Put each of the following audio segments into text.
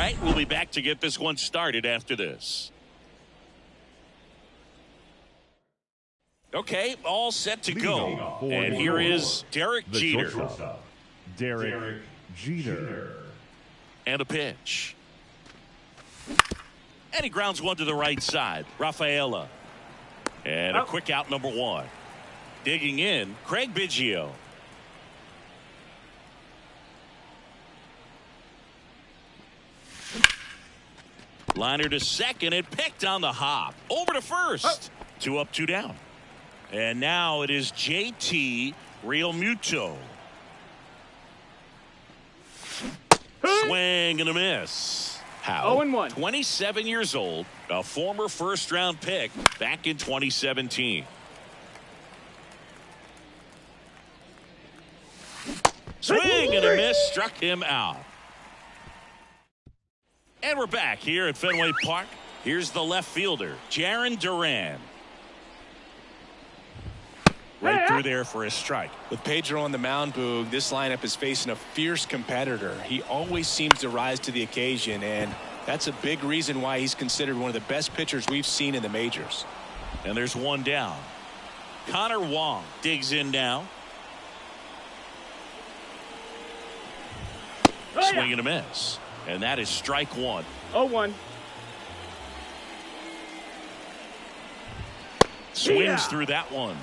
right, we'll be back to get this one started after this. Okay, all set to go. And here is Derek Jeter. Derek Jeter. And a pitch. And he grounds one to the right side. Rafaela. And a quick out, number one. Digging in, Craig Biggio. Liner to second and picked on the hop. Over to first. 2 up, 2 down. And now it is JT Realmuto. Swing and a miss. How? 0-1. 27 years old, a former first-round pick back in 2017. Swing and a miss, struck him out. And we're back here at Fenway Park. Here's the left fielder, Jarren Duran. Right through there for a strike. With Pedro on the mound, Boog, this lineup is facing a fierce competitor. He always seems to rise to the occasion, and that's a big reason why he's considered one of the best pitchers we've seen in the majors. And there's one down. Connor Wong digs in now. Swing and a miss. And that is strike one. 0-1. Swings through that one.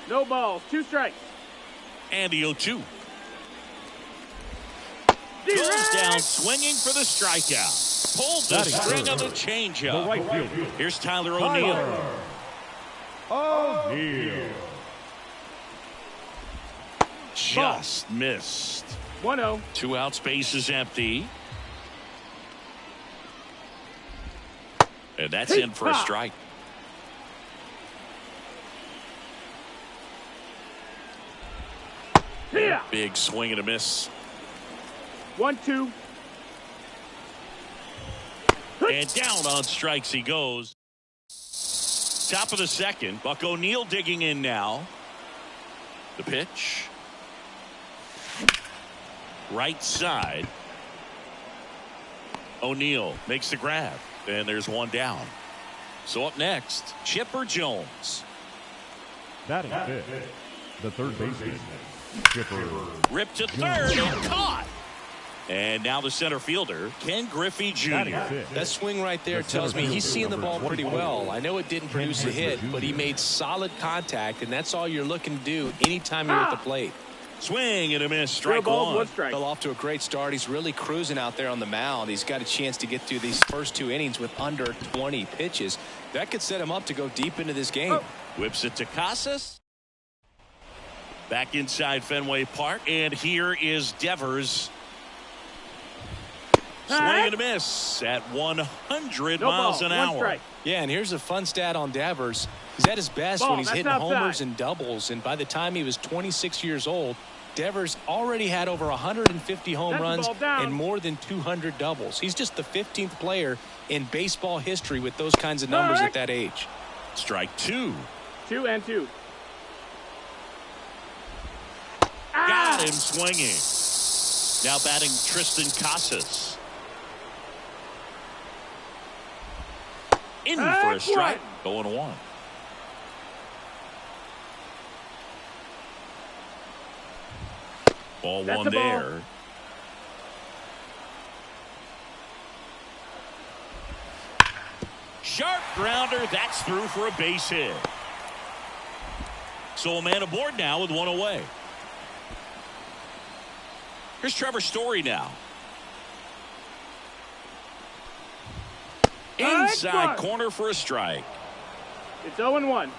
No balls. 2 strikes. And the 0-2. Goes down swinging for the strikeout. Pulled the string on the changeup. The right fielder. Here's Tyler O'Neill. O'Neill. Just missed. 1-0. 2 outs, base is empty. And that's in for a strike. Big swing and a miss. 1-2. And down on strikes he goes. Top of the second. Buck O'Neill digging in now. The pitch. Right side. O'Neill makes the grab. And there's one down. So up next, Chipper Jones. Batting fifth, the third baseman, Chipper. Ripped to third and caught. And now the center fielder, Ken Griffey Jr. That swing right there tells me he's seeing the ball pretty well. I know it didn't produce a hit, but he made solid contact, and that's all you're looking to do anytime you're at the plate. Swing and a miss, strike one. Fell off to a great start. He's really cruising out there on the mound. He's got a chance to get through these first 2 innings with under 20 pitches. That could set him up to go deep into this game. Whips it to Casas. Back inside Fenway Park, and here is Devers. Swing and a miss at 100 miles an hour. Yeah, and here's a fun stat on Devers. He's at his best when he's hitting homers and doubles, and by the time he was 26 years old, Devers already had over 150 home runs and more than 200 doubles. He's just the 15th player in baseball history with those kinds of numbers at that age. Strike 2. 2-2. Got him swinging. Now batting Tristan Casas. In for a strike. 0-1. Ball one there. Sharp grounder. That's through for a base hit. So a man aboard now with one away. Here's Trevor Story now. Inside corner for a strike. It's 0-1.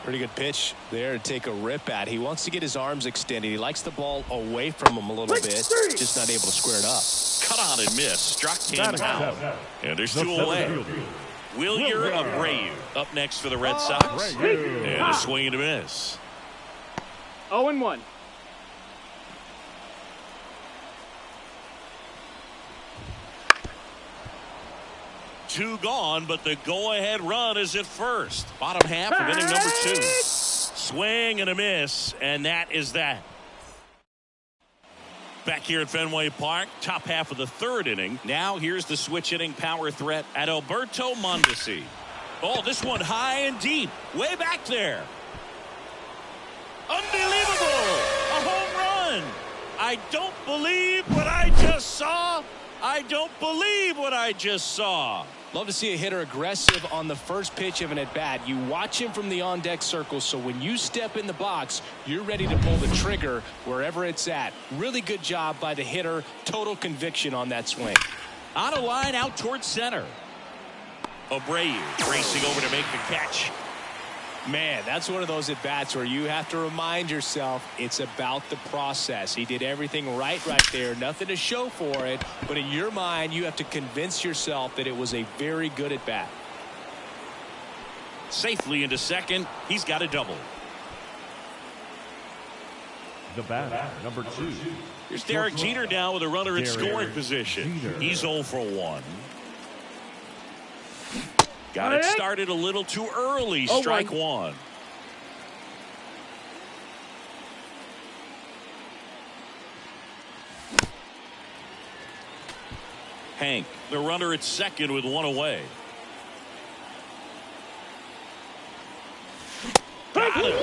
Pretty good pitch there to take a rip at. He wants to get his arms extended. He likes the ball away from him a little bit. Just not able to square it up. Cut on and miss. Struck him out. And there's 2 away. Wilyer Abreu up next for the Red Sox. And a swing and a miss. 0-1. Two gone, but the go-ahead run is at first. Bottom half of inning number 2. Swing and a miss, and that is that. Back here at Fenway Park, top half of the third inning. Now here's the switch inning power threat at Alberto Mondesi. Oh, this one high and deep, way back there. Unbelievable! A home run! I don't believe what I just saw. I don't believe what I just saw. Love to see a hitter aggressive on the first pitch of an at-bat. You watch him from the on-deck circle, so when you step in the box, you're ready to pull the trigger wherever it's at. Really good job by the hitter. Total conviction on that swing. On a line out towards center. Abreu racing over to make the catch. Man, that's one of those at-bats where you have to remind yourself it's about the process. He did everything right there. Nothing to show for it. But in your mind, you have to convince yourself that it was a very good at-bat. Safely into second. He's got a double. The batter, number 2. Here's Derek Jeter now with a runner in scoring position. Jeter. He's 0 for 1. Got it started a little too early. Strike one. Hank, the runner at second with one away. Got him.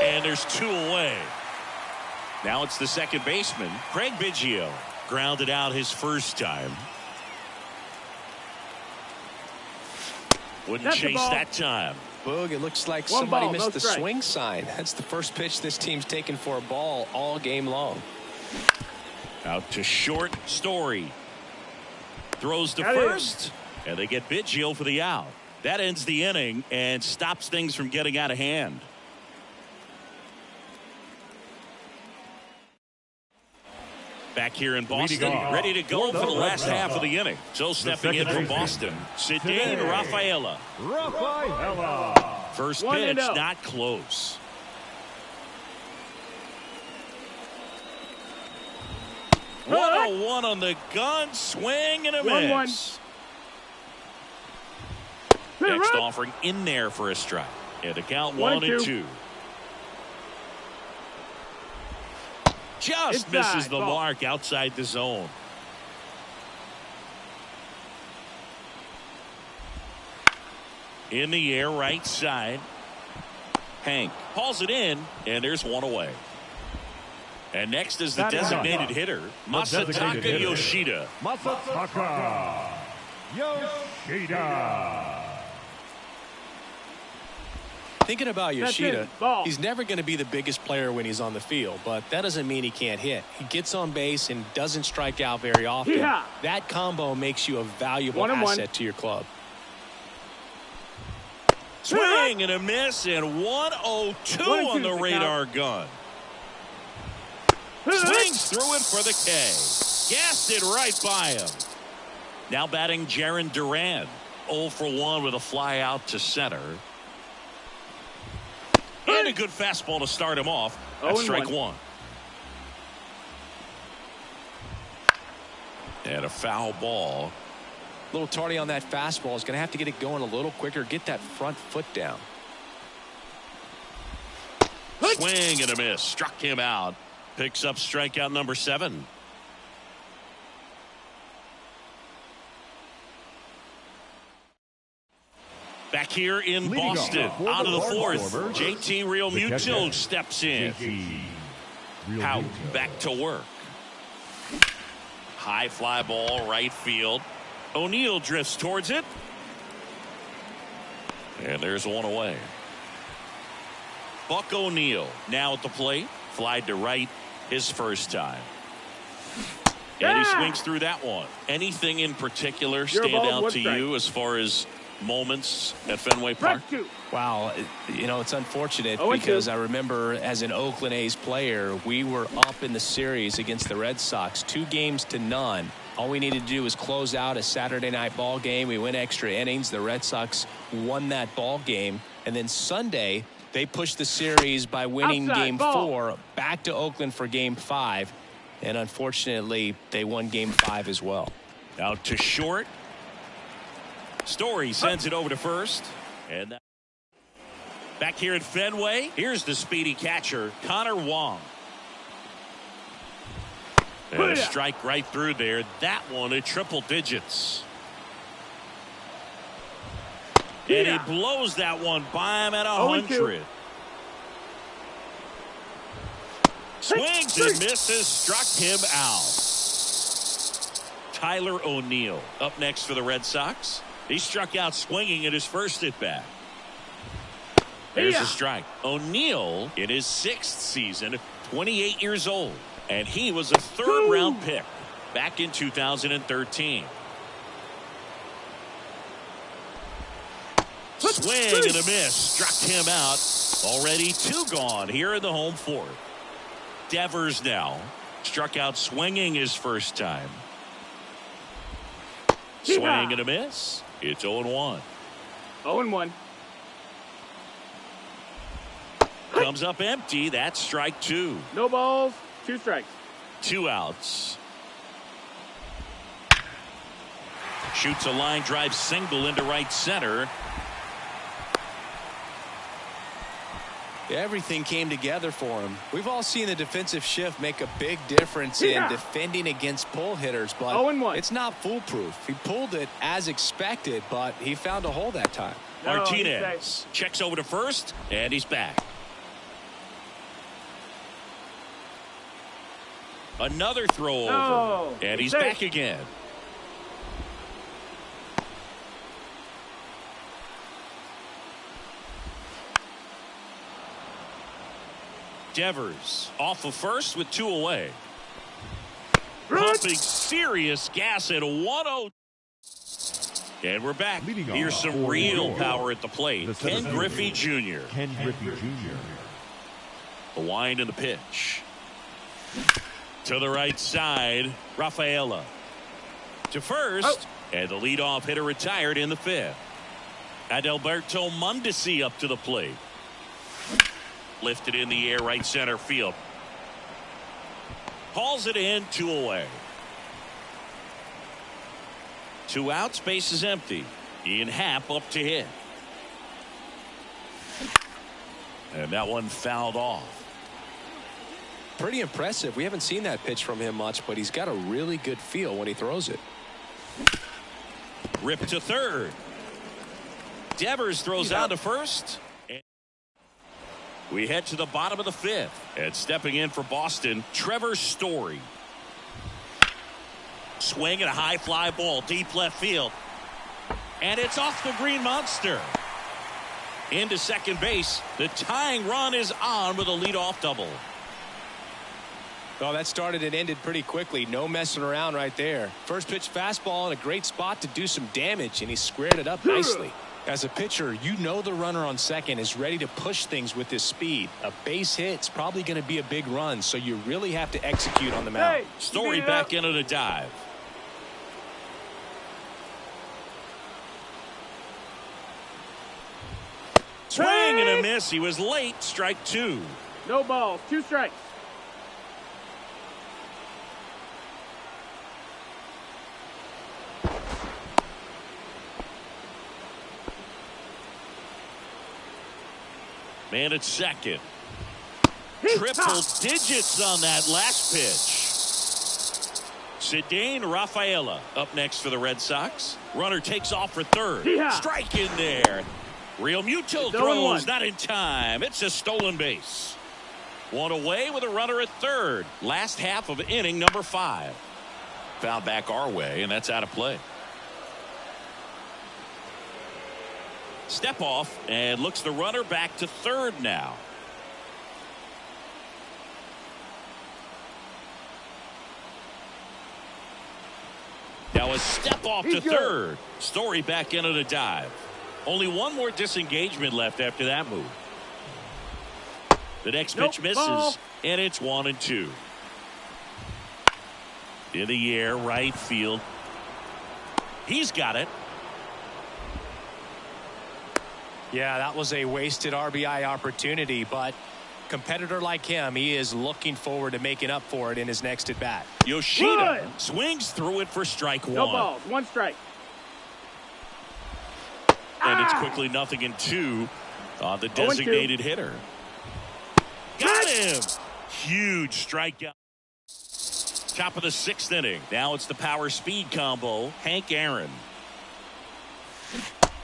And there's 2 away. Now it's the second baseman, Craig Biggio. Grounded out his first time. Wouldn't chase that time. Boog, it looks like somebody missed the swing sign. That's the first pitch this team's taken for a ball all game long. Out to short, Story. Throws to first, and they get Biggio for the out. That ends the inning and stops things from getting out of hand. Back here in Boston, ready to go for the last half of the inning. So stepping in from Boston, Cedane Rafaela. First pitch, not close. What a one on the gun, swing and a miss. Next offering in there for a strike. And the count 1-2. Just misses the mark outside the zone. In the air, right side. Hank hauls it in, and there's one away. And next is the designated hitter, Masataka Yoshida. Masataka Yoshida. Thinking about Yoshida, he's never going to be the biggest player when he's on the field, but that doesn't mean he can't hit. He gets on base and doesn't strike out very often. That combo makes you a valuable asset to your club. Swing and a miss, and 1-0-2 on the radar gun. Swings through it for the K. Gassed it right by him. Now batting Jarren Duran. 0 for 1 with a fly out to center. And a good fastball to start him off. That's strike one. And a foul ball. A little tardy on that fastball. Is going to have to get it going a little quicker. Get that front foot down. Swing and a miss. Struck him out. Picks up strikeout number 7. Back here in Boston, out of the fourth, JT Realmuto steps in. Out back to work. High fly ball, right field. O'Neill drifts towards it. And there's one away. Buck O'Neill now at the plate. Flied to right his first time. And he swings through that one. Anything in particular stand out to you as far as moments at Fenway Park? Wow, you know, it's unfortunate because I remember as an Oakland A's player, we were up in the series against the Red Sox, 2-0. All we needed to do was close out a Saturday night ball game. We went extra innings. The Red Sox won that ball game. And then Sunday, they pushed the series by winning Game 4 back to Oakland for Game 5. And unfortunately, they won Game 5 as well. Out to short. Story sends it over to first. And back here at Fenway, here's the speedy catcher, Connor Wong. And a strike right through there. That one at triple digits. And he blows that one by him at 100. Swings and misses, struck him out. Tyler O'Neill up next for the Red Sox. He struck out swinging at his first at bat. There's a strike. O'Neill in his 6th season, 28 years old, and he was a 3rd round pick back in 2013. Swing and a miss, struck him out. Already 2 gone here in the home 4th. Devers now struck out swinging his first time. Swing and a miss. It's 0-1. 0-1. Comes up empty. That's strike 2. No balls, 2 strikes. 2 outs. Shoots a line drive single into right center. Everything came together for him. We've all seen the defensive shift make a big difference in defending against pull hitters, but it's not foolproof. He pulled it as expected, but he found a hole that time. Martinez checks over to first, and he's back. Another throw over, and he's back again. Devers off of first with 2 away. Pumping serious gas at 1-0. And we're back. Here's some real power at the plate. Ken Griffey Jr. The wind and the pitch. To the right side, Rafaela. To first, and the leadoff hitter retired in the 5th. Adalberto Mondesi up to the plate. Lifted in the air, right center field. Hauls it in, 2 away. 2 outs, base is empty. Ian Happ up to hit. And that one fouled off. Pretty impressive. We haven't seen that pitch from him much, but he's got a really good feel when he throws it. Ripped to third. Devers throws out to first. We head to the bottom of the 5th. And stepping in for Boston, Trevor Story. Swing and a high fly ball deep left field. And it's off the Green Monster. Into second base. The tying run is on with a leadoff double. Oh, that started and ended pretty quickly. No messing around right there. First pitch fastball in a great spot to do some damage, and he squared it up nicely. As a pitcher, you know the runner on second is ready to push things with his speed. A base hit's probably going to be a big run, so you really have to execute on the mound. Story back into the dive. Swing and a miss. He was late. Strike 2. No balls, 2 strikes. Man at second. Triple digits on that last pitch. Cedane Rafaela up next for the Red Sox. Runner takes off for third. Strike in there. Real Muto throws not in time. It's a stolen base. 1 away with a runner at third. Last half of inning number 5. Foul back our way, and that's out of play. Step off and looks the runner back to third now. Now a step off to third. Story back into the dive. Only one more disengagement left after that move. The next pitch misses, and it's 1-2. In the air, right field. He's got it. Yeah, that was a wasted RBI opportunity, but competitor like him, he is looking forward to making up for it in his next at bat. Yoshida swings through it for strike 1. No balls, 1 strike. And it's quickly 0-2 on the designated hitter. Got him! Huge strikeout. Top of the 6th inning. Now it's the power speed combo. Hank Aaron.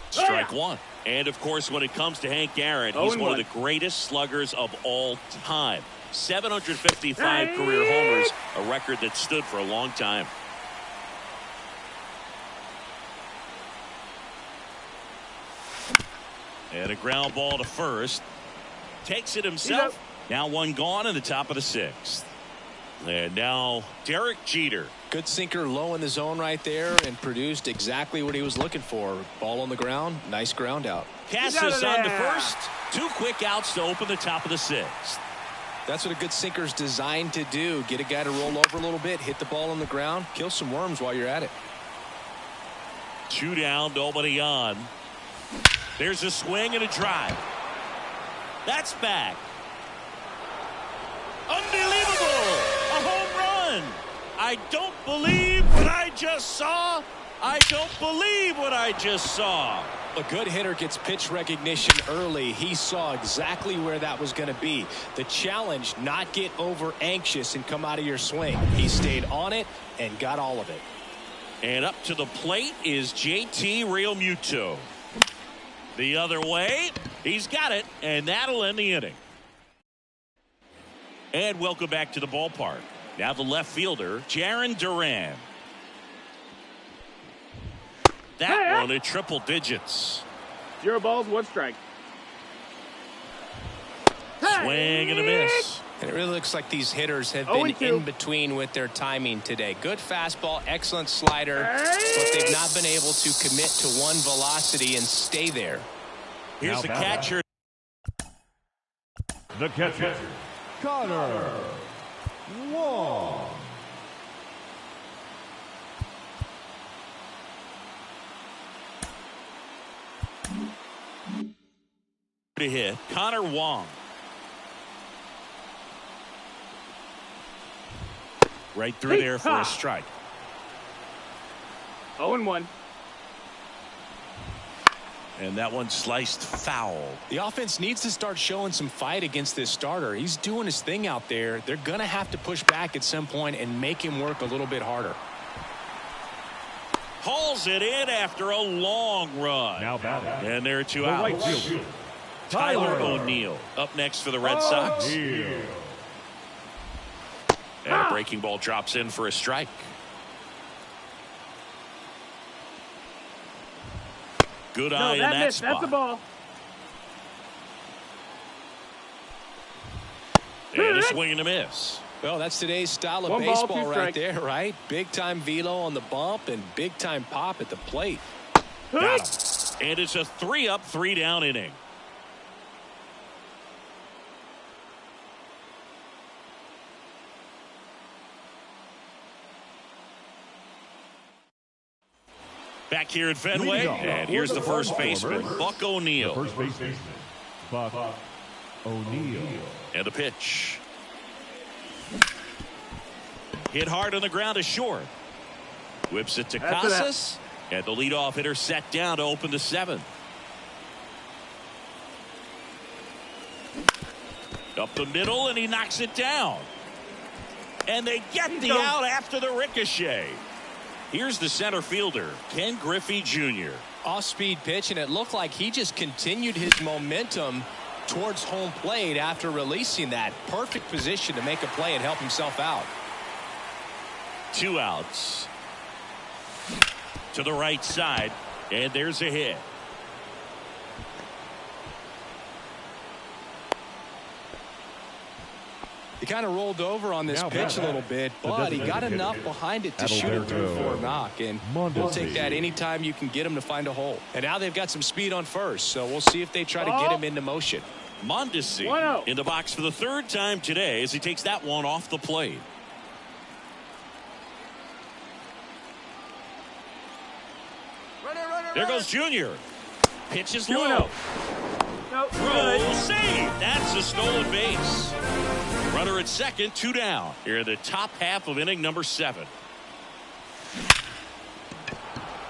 Strike one. And of course, when it comes to Hank Aaron, he's one of the greatest sluggers of all time. 755 career homers, a record that stood for a long time. And a ground ball to first. Takes it himself. Now one gone in the top of the 6th. And now Derek Jeter. Good sinker low in the zone right there and produced exactly what he was looking for. Ball on the ground. Nice ground out. Cassis on to first. 2 quick outs to open the top of the 6th. That's what a good sinker's designed to do. Get a guy to roll over a little bit, hit the ball on the ground, kill some worms while you're at it. 2 down, nobody on. There's a swing and a drive. That's back. Unbelievable! A home run! I don't believe what I just saw. I don't believe what I just saw. A good hitter gets pitch recognition early. He saw exactly where that was going to be. The challenge, not get over anxious and come out of your swing. He stayed on it and got all of it. And up to the plate is JT Realmuto. The other way, he's got it, and that'll end the inning. And welcome back to the ballpark. Now the left fielder, Jarren Duran. That one at triple digits. 0 balls, 1 strike. Swing and a miss. And it really looks like these hitters have been in between with their timing today. Good fastball, excellent slider, but they've not been able to commit to one velocity and stay there. Here's the catcher. The catcher, Connor Wong. To hit Connor Wong. Right through there for a strike. 0-1. And that one sliced foul. The offense needs to start showing some fight against this starter. He's doing his thing out there. They're going to have to push back at some point and make him work a little bit harder. Hauls it in after a long run. Now batting. And there are 2 outs. Tyler O'Neill up next for the Red Sox. And a breaking ball drops in for a strike. Good eye in that spot. That's the ball. And a swing and a miss. Well, that's today's style of 1 ball, baseball 2 right strikes. there, right? Big time velo on the bump and big time pop at the plate. Got him. And it's a 3-up, 3-down inning. Back here at Fenway, and here's the first baseman, Buck O'Neill. First baseman, Buck O'Neill. And a pitch. Hit hard on the ground to short. Whips it to Casas. And the leadoff hitter set down to open the 7th. Up the middle, and he knocks it down. And they get the out after the ricochet. Here's the center fielder, Ken Griffey Jr. Off-speed pitch, and it looked like he just continued his momentum towards home plate after releasing that. Perfect position to make a play and help himself out. 2 outs. To the right side, and there's a hit. He kind of rolled over on this pitch a little bit, but he got enough behind it to shoot it through for a knock. And we'll take that anytime you can get him to find a hole. And now they've got some speed on first, so we'll see if they try to get him into motion. Mondesi in the box for the 3rd time today as he takes that one off the plate. There goes Junior. Pitch is low. Throw, save. That's a stolen base. Runner at second, 2 down. Here in the top half of inning number 7.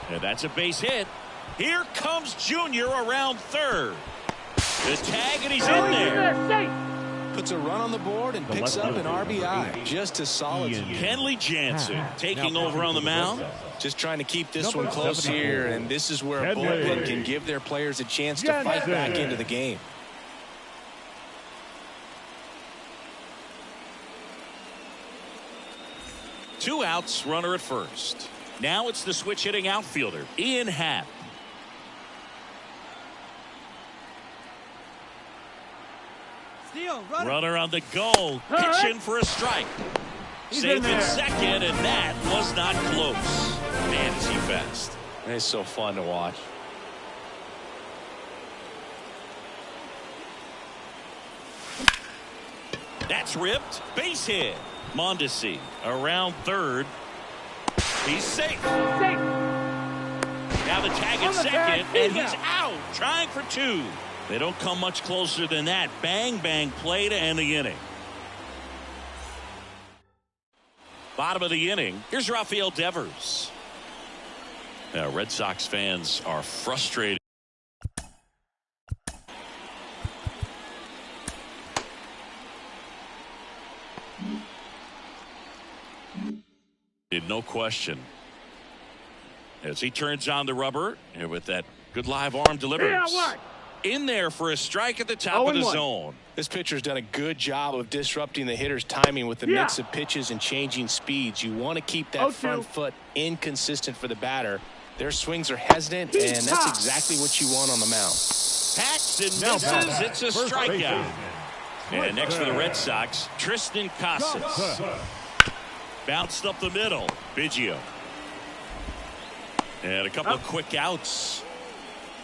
And that's a base hit. Here comes Junior around third. The tag, and he's in there. puts a run on the board and picks up an RBI. Just a solid. Kenley Jansen taking over on the mound. Just trying to keep this one close here, and this is where a bullpen can give their players a chance to fight back into the game. Two outs, runner at first. Now it's the switch hitting outfielder, Ian Happ. Runner on the go, pitching for a strike. Safe in second, and that was not close. Man, is he fast. It's so fun to watch. That's ripped. Base hit. Mondesi around third. He's safe. Now the tag at second, and he's out. Trying for two. They don't come much closer than that. Bang, bang play to end the inning. Bottom of the inning. Here's Rafael Devers. Now, Red Sox fans are frustrated. No question. As he turns on the rubber and with that good live arm delivers. In there for a strike at the top of the zone. This pitcher's done a good job of disrupting the hitter's timing with the mix of pitches and changing speeds. You want to keep that front foot inconsistent for the batter. Their swings are hesitant, and that's exactly what you want on the mound. Paxton misses. It's a strikeout. And next for the Red Sox, Tristan Casas. Bounced up the middle. Biggio. And a couple of quick outs.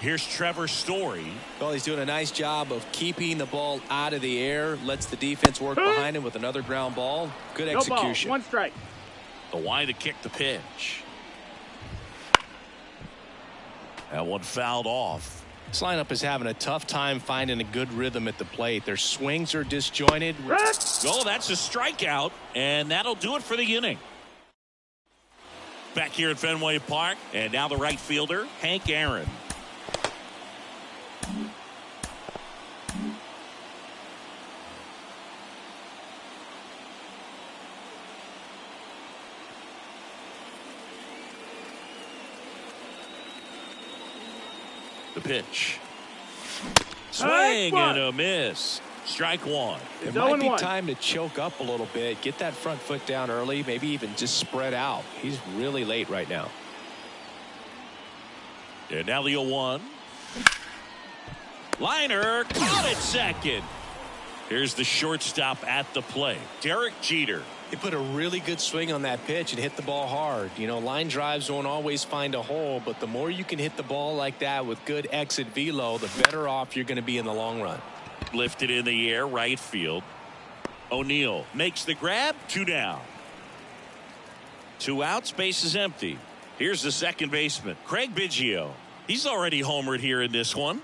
Here's Trevor Story. Well, he's doing a nice job of keeping the ball out of the air. Lets the defense work behind him with another ground ball. Good execution. One strike. The wide to kick the pitch. That one fouled off. This lineup is having a tough time finding a good rhythm at the plate. Their swings are disjointed. Oh, that's a strikeout, and that'll do it for the inning. Back here at Fenway Park, and now the right fielder, Hank Aaron. The pitch. Swing and a miss. Strike one. It might be time to choke up a little bit. Get that front foot down early. Maybe even just spread out. He's really late right now. And now the 0-1. Liner caught it second. Here's the shortstop at the plate, Derek Jeter. He put a really good swing on that pitch and hit the ball hard. You know, line drives won't always find a hole, but the more you can hit the ball like that with good exit velo, the better off you're going to be in the long run. Lifted in the air, right field. O'Neill makes the grab, 2 down. 2 outs, base is empty. Here's the second baseman, Craig Biggio. He's already homered here in this one.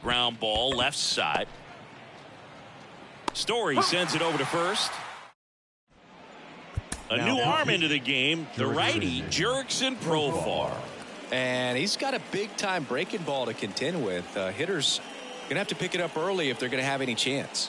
Ground ball left side. Story sends it over to first. A new arm into the game, the righty Jurickson Profar. And he's got a big time breaking ball to contend with. Hitters gonna have to pick it up early if they're gonna have any chance.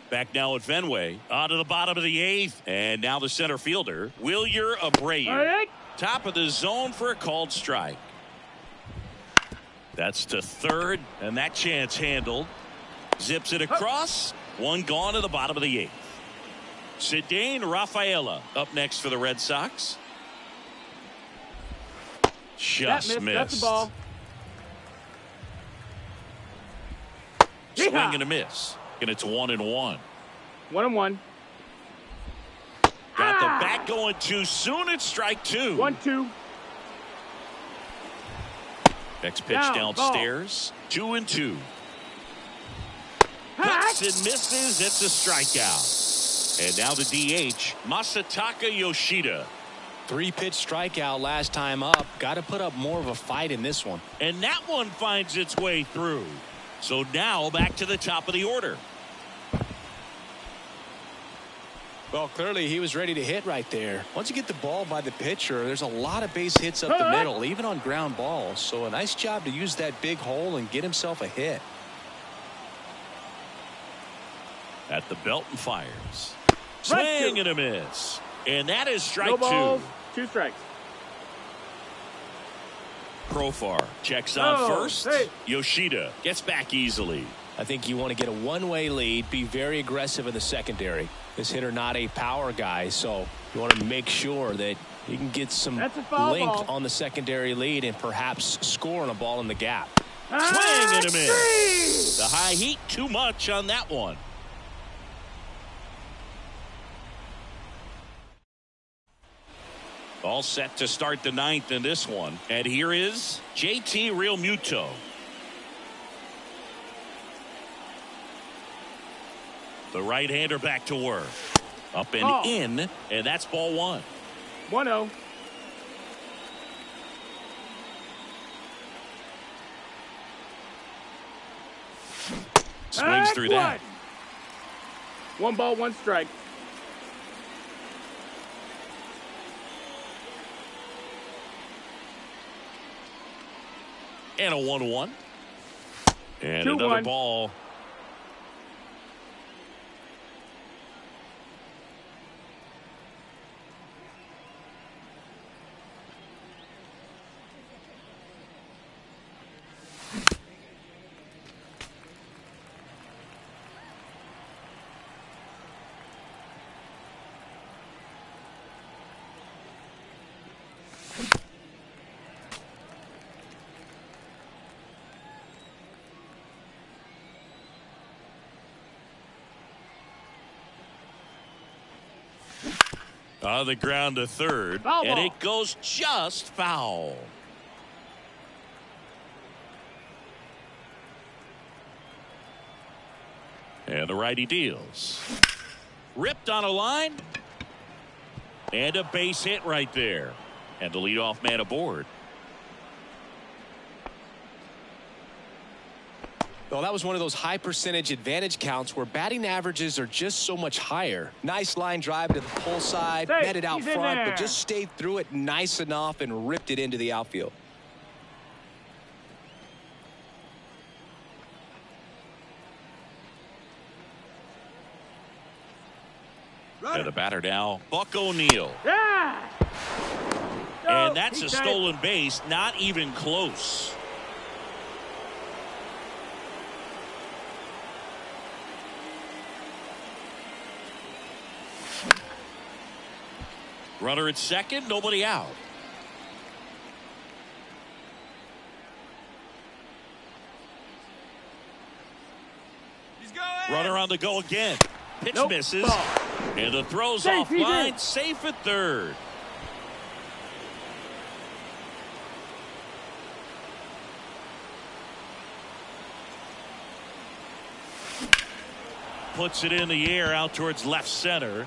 Back now at Fenway. On to the bottom of the 8th. And now the center fielder, Wilyer Abreu. Top of the zone for a called strike. That's to third. And that chance handled. Zips it across. One gone to the bottom of the 8th. Cedane Rafaela up next for the Red Sox. Just missed. That's the ball. Swing and a miss. And it's 1-1. 1-1. Got the bat going too soon. It's strike 2. 1-2. Next pitch downstairs. 2-2. Cuts and misses. It's a strikeout. And now the DH, Masataka Yoshida. 3-pitch strikeout last time up. Got to put up more of a fight in this one. And that one finds its way through. So now back to the top of the order. Well, clearly he was ready to hit right there. Once you get the ball by the pitcher, there's a lot of base hits up the middle, even on ground balls. So a nice job to use that big hole and get himself a hit. At the belt and fires. Swing and a miss. And that is strike 2. No balls, 2 strikes. Profar checks on first. Yoshida gets back easily. I think you want to get a one-way lead, be very aggressive in the secondary. This hitter not a power guy, so you want to make sure that you can get some length on the secondary lead and perhaps score on a ball in the gap. Swing and a miss. The high heat, too much on that one. All set to start the 9th in this one. And here is JT Realmuto. The right-hander back to work. Up and in, and that's ball 1. 1-0. Swings through that. 1 ball, 1 strike. And a 1-1. And 2-1. Another ball. On the ground to third, and it goes just foul. And the righty deals. Ripped on a line, and a base hit right there. And the leadoff man aboard. Well, that was one of those high percentage advantage counts where batting averages are just so much higher. Nice line drive to the pull side, netted out front, but just stayed through it nice enough and ripped it into the outfield. And the batter now, Buck O'Neil. And that's a stolen base, not even close. Runner at second, nobody out. Runner on the go again. Pitch misses. And the throw's offline. Safe at third. Puts it in the air out towards left center.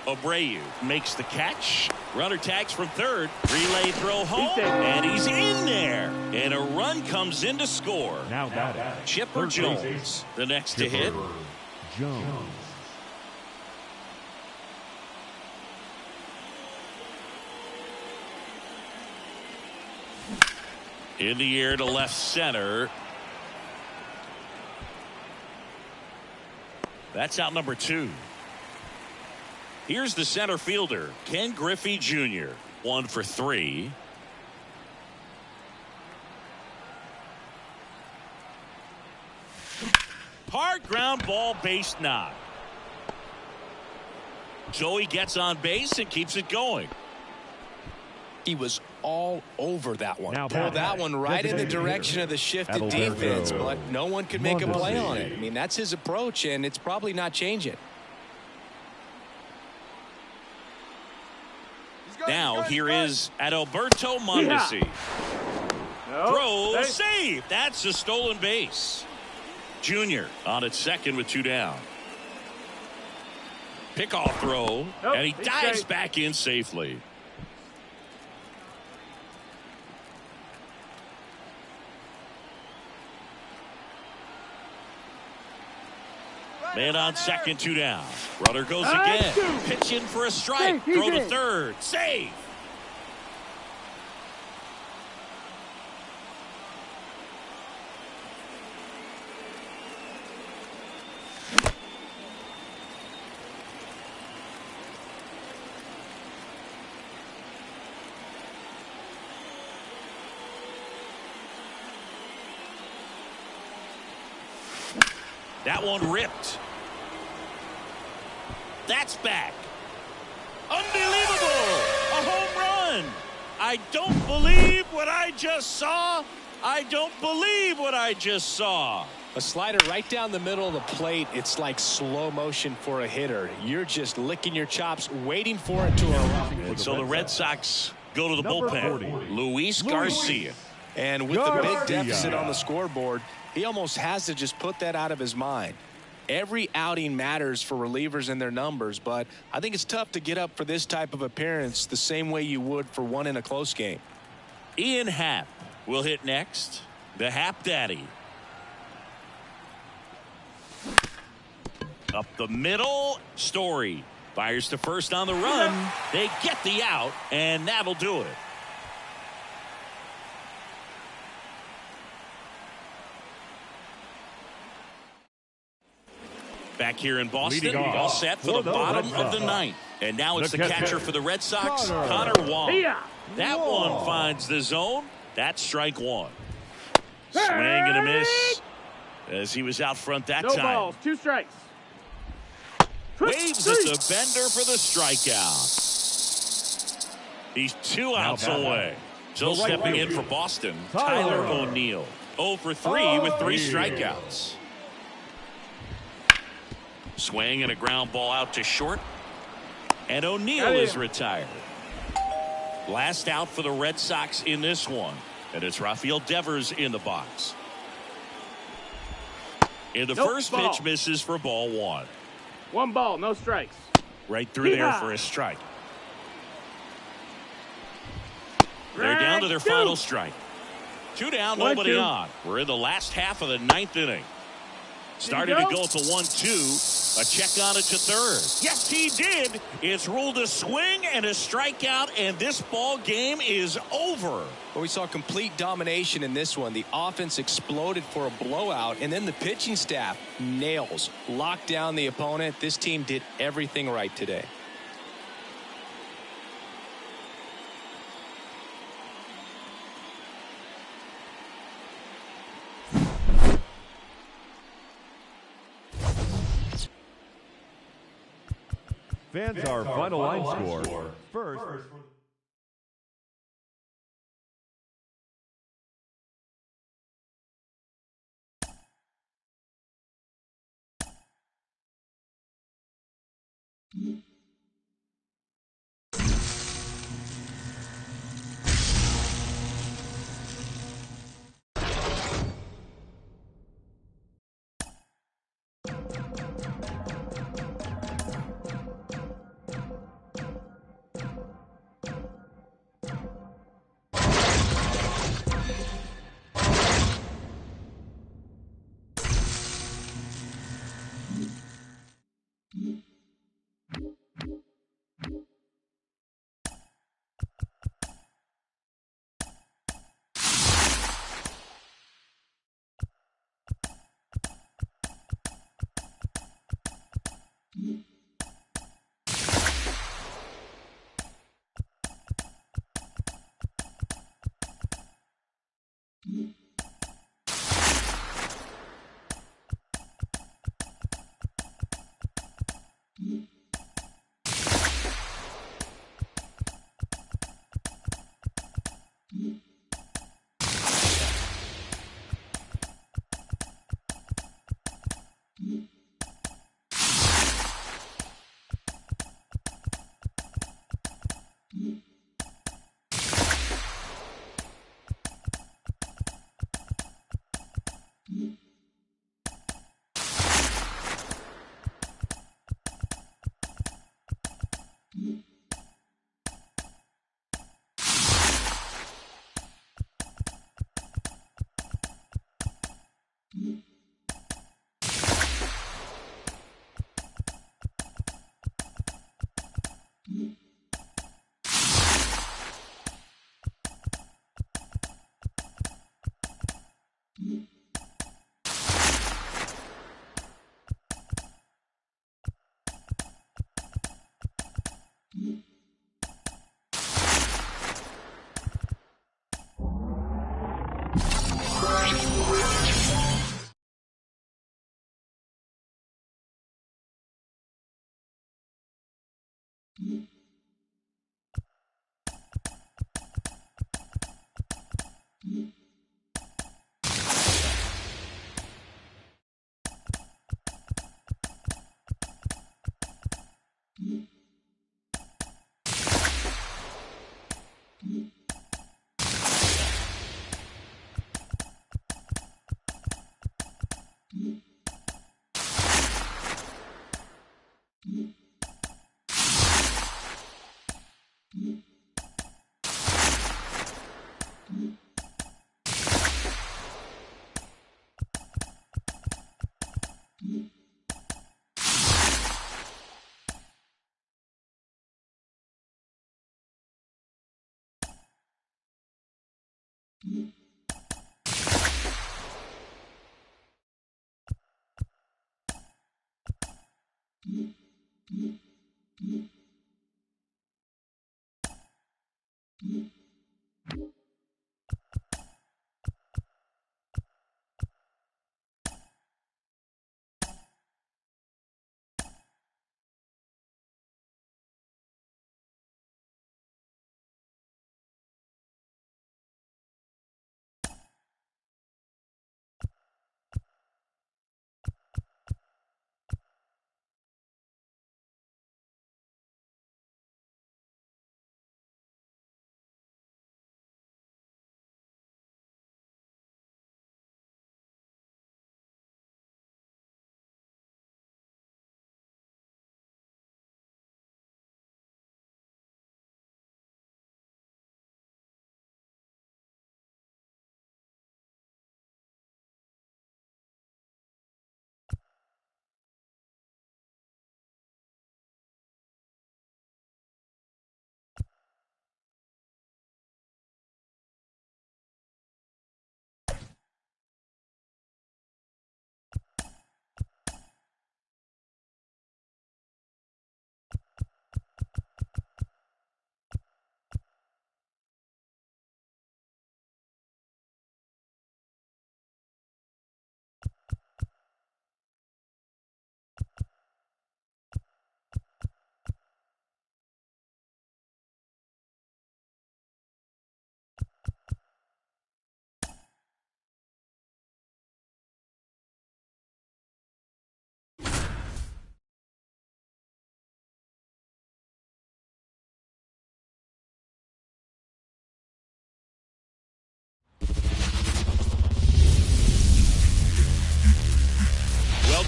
Abreu makes the catch. Runner tags from third. Relay throw home. And he's in there. And a run comes in to score. Now Chipper Jones, the next to hit. Jones. In the air to left center. That's out number 2. Here's the center fielder, Ken Griffey Jr. 1 for 3. Hard ground ball, base knock. Joey gets on base and keeps it going. He was all over that one. Now pulled that one right in the direction of the shifted defense, but no one could make a play on it. I mean, that's his approach, and it's probably not changing. Now here is Adalberto Mondesi. Throw, save. That's a stolen base. Junior on at second with 2 down. Pickoff throw, and he dives back in safely. Man on second, 2 down. Runner goes again. Pitch in for a strike. Throw to third. Save. That one ripped. That's back. Unbelievable! A home run! I don't believe what I just saw. I don't believe what I just saw. A slider right down the middle of the plate. It's like slow motion for a hitter. You're just licking your chops, waiting for it to arrive. And so the Red Sox go to the bullpen. Luis Garcia. And with the big deficit on the scoreboard, he almost has to just put that out of his mind. Every outing matters for relievers and their numbers, but I think it's tough to get up for this type of appearance the same way you would for one in a close game. Ian Happ will hit next. The Happ Daddy. Up the middle. Story fires to first on the run. They get the out, and that'll do it. Back here in Boston, all set for the bottom of the ninth. And now it's the catcher for the Red Sox, Connor Wong. That one finds the zone. That's strike one. Swing and a miss as he was out front that time. No balls, 2 strikes. Waves at the bender for the strikeout. He's 2 outs away. So stepping in for Boston, Tyler O'Neill. 0 for 3 with 3 strikeouts. Swing and a ground ball out to short. And O'Neill is retired. Last out for the Red Sox in this one. And it's Rafael Devers in the box. And the first pitch misses for ball 1. 1 ball, no strikes. Right through there for a strike. They're down to their final strike. 2 down, nobody on. We're in the last half of the 9th inning. Started to go to 1-2. A check on it to third. Yes, he did. It's ruled a swing and a strikeout, and this ball game is over. Well, we saw complete domination in this one. The offense exploded for a blowout, and then the pitching staff nails, locked down the opponent. This team did everything right today. Fans, our final line score. First.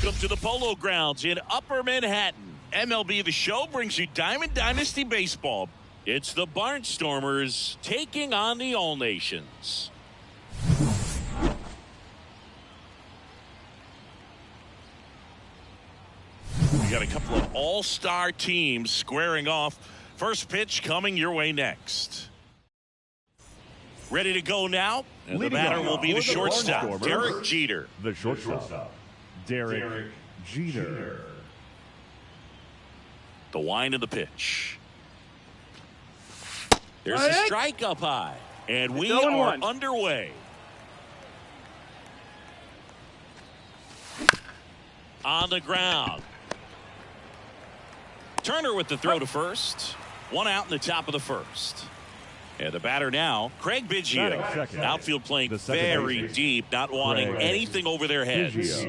Welcome to the Polo Grounds in Upper Manhattan. MLB The Show brings you Diamond Dynasty Baseball. It's the Barnstormers taking on the All Nations. We got a couple of all-star teams squaring off. First pitch coming your way next. Ready to go now? And the batter will be the shortstop, Derek Jeter. The shortstop, Derek Jeter. The wind of the pitch. There's a strike up high. And we are underway. On the ground. Turner with the throw to first. One out in the top of the first. And the batter now, Craig Biggio. Outfield playing very deep, not wanting anything over their heads.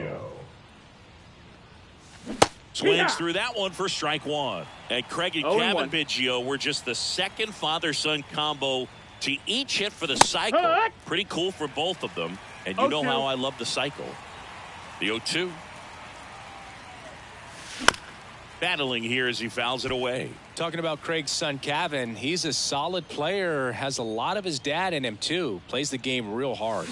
Swings through that one for strike one. And Craig and Kevin Biggio were just the second father-son combo to each hit for the cycle. Pretty cool for both of them. And you know how I love the cycle. The 0-2. Battling here as he fouls it away. Talking about Craig's son, Kevin, he's a solid player, has a lot of his dad in him, too. Plays the game real hard.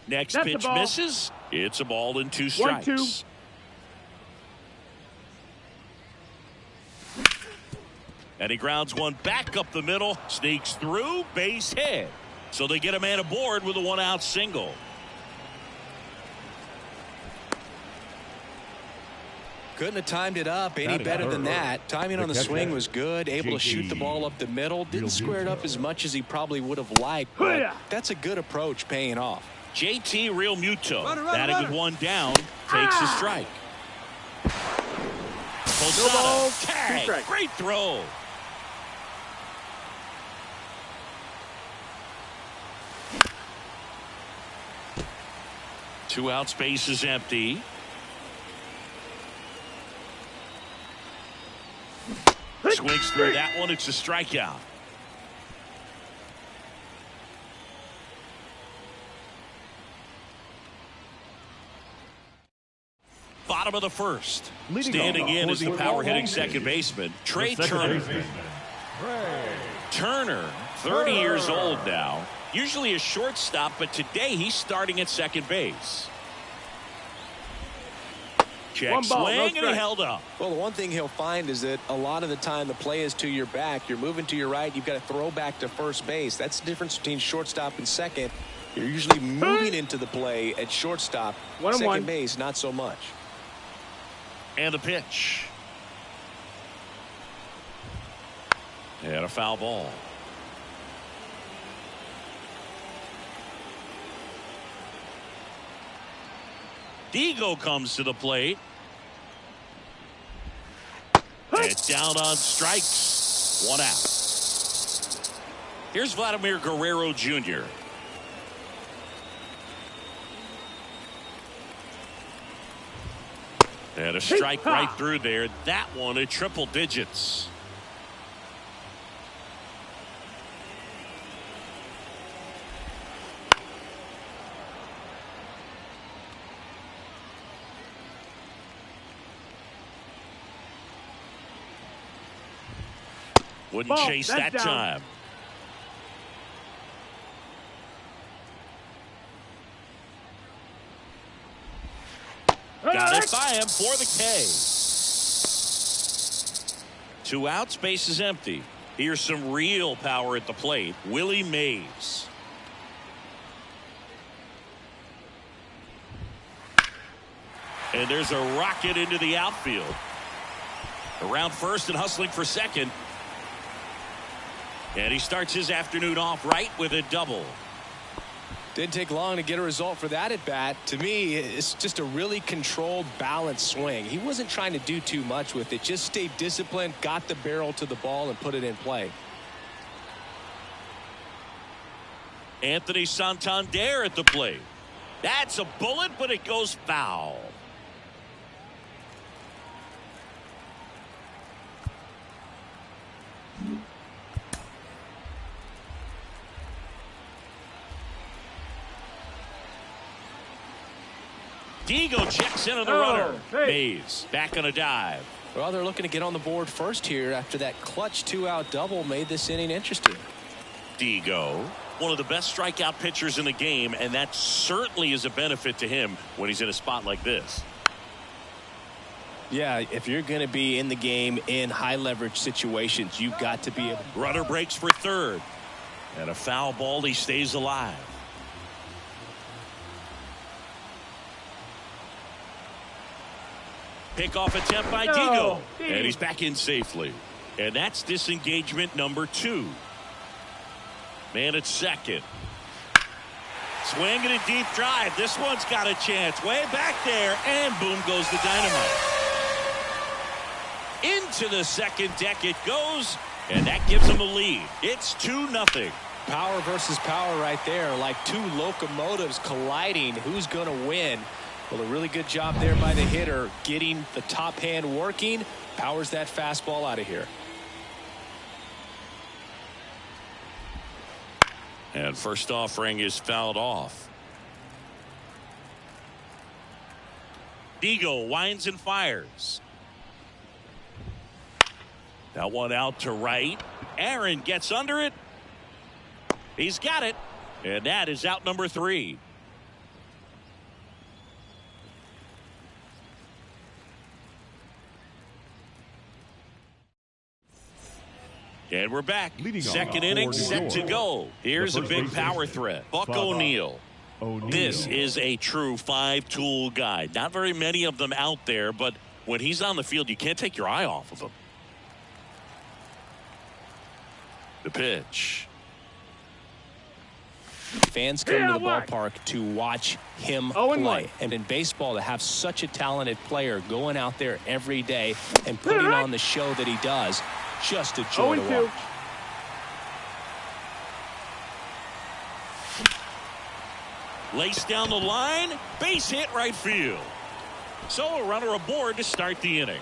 Next pitch misses. It's a ball and 2 strikes. 1-2. And he grounds one back up the middle, sneaks through, base hit. So they get a man aboard with a 1-out single. Couldn't have timed it up any better than that. Timing on the swing was good. Able to shoot the ball up the middle. Didn't square it up as much as he probably would have liked. But that's a good approach paying off. JT Real Muto batting with one down takes a strike. Posada, tag, great throw. Two outs, base is empty. Swings through that one. It's a strikeout. Bottom of the first. Standing in is the power hitting second baseman, Trey Turner. Turner, 30 years old now. Usually a shortstop, but today he's starting at second base. Check swing, and he held up. Well, the one thing he'll find is that a lot of the time the play is to your back. You're moving to your right. You've got to throw back to first base. That's the difference between shortstop and second. You're usually moving into the play at shortstop. Second base, not so much. And the pitch. And a foul ball. Digo comes to the plate. And down on strikes. 1 out. Here's Vladimir Guerrero Jr. And a strike right through there. That one at triple digits. Wouldn't chase that time. Got it by him for the K. 2 outs, base is empty. Here's some real power at the plate. Willie Mays. And there's a rocket into the outfield. Around first and hustling for second. And he starts his afternoon off right with a double. Didn't take long to get a result for that at bat. To me, it's just a really controlled, balanced swing. He wasn't trying to do too much with it. Just stayed disciplined, got the barrel to the ball, and put it in play. Anthony Santander at the plate. That's a bullet, but it goes foul. Digo checks in on the runner. Mays back on a dive. Well, they're looking to get on the board first here after that clutch 2-out double made this inning interesting. Digo, one of the best strikeout pitchers in the game, and that certainly is a benefit to him when he's in a spot like this. Yeah, if you're going to be in the game in high leverage situations, you've got to be able. Runner breaks for third. And a foul ball, he stays alive. Pickoff attempt by Digo. And he's back in safely. And that's disengagement number 2. Man at second. Swing and a deep drive. This one's got a chance. Way back there. And boom goes the dynamite. Into the second deck it goes. And that gives him a lead. It's 2-0. Power versus power right there. Like two locomotives colliding. Who's going to win? Well, a really good job there by the hitter, getting the top hand working. Powers that fastball out of here. And first offering is fouled off. Digo winds and fires. That one out to right. Aaron gets under it. He's got it. And that is out number 3. And we're back. Leading Second off inning for New set to York. go. Here's a The big first power baseman, threat. Buck Buck O'Neil. O'Neil. This is a true 5-tool guy. Not very many of them out there, but when he's on the field, you can't take your eye off of him. The pitch. Fans come to the ballpark to watch him play. And in baseball, to have such a talented player going out there every day and putting on the show that he does, just a joy to watch. Laced down the line, base hit right field. So a runner aboard to start the inning.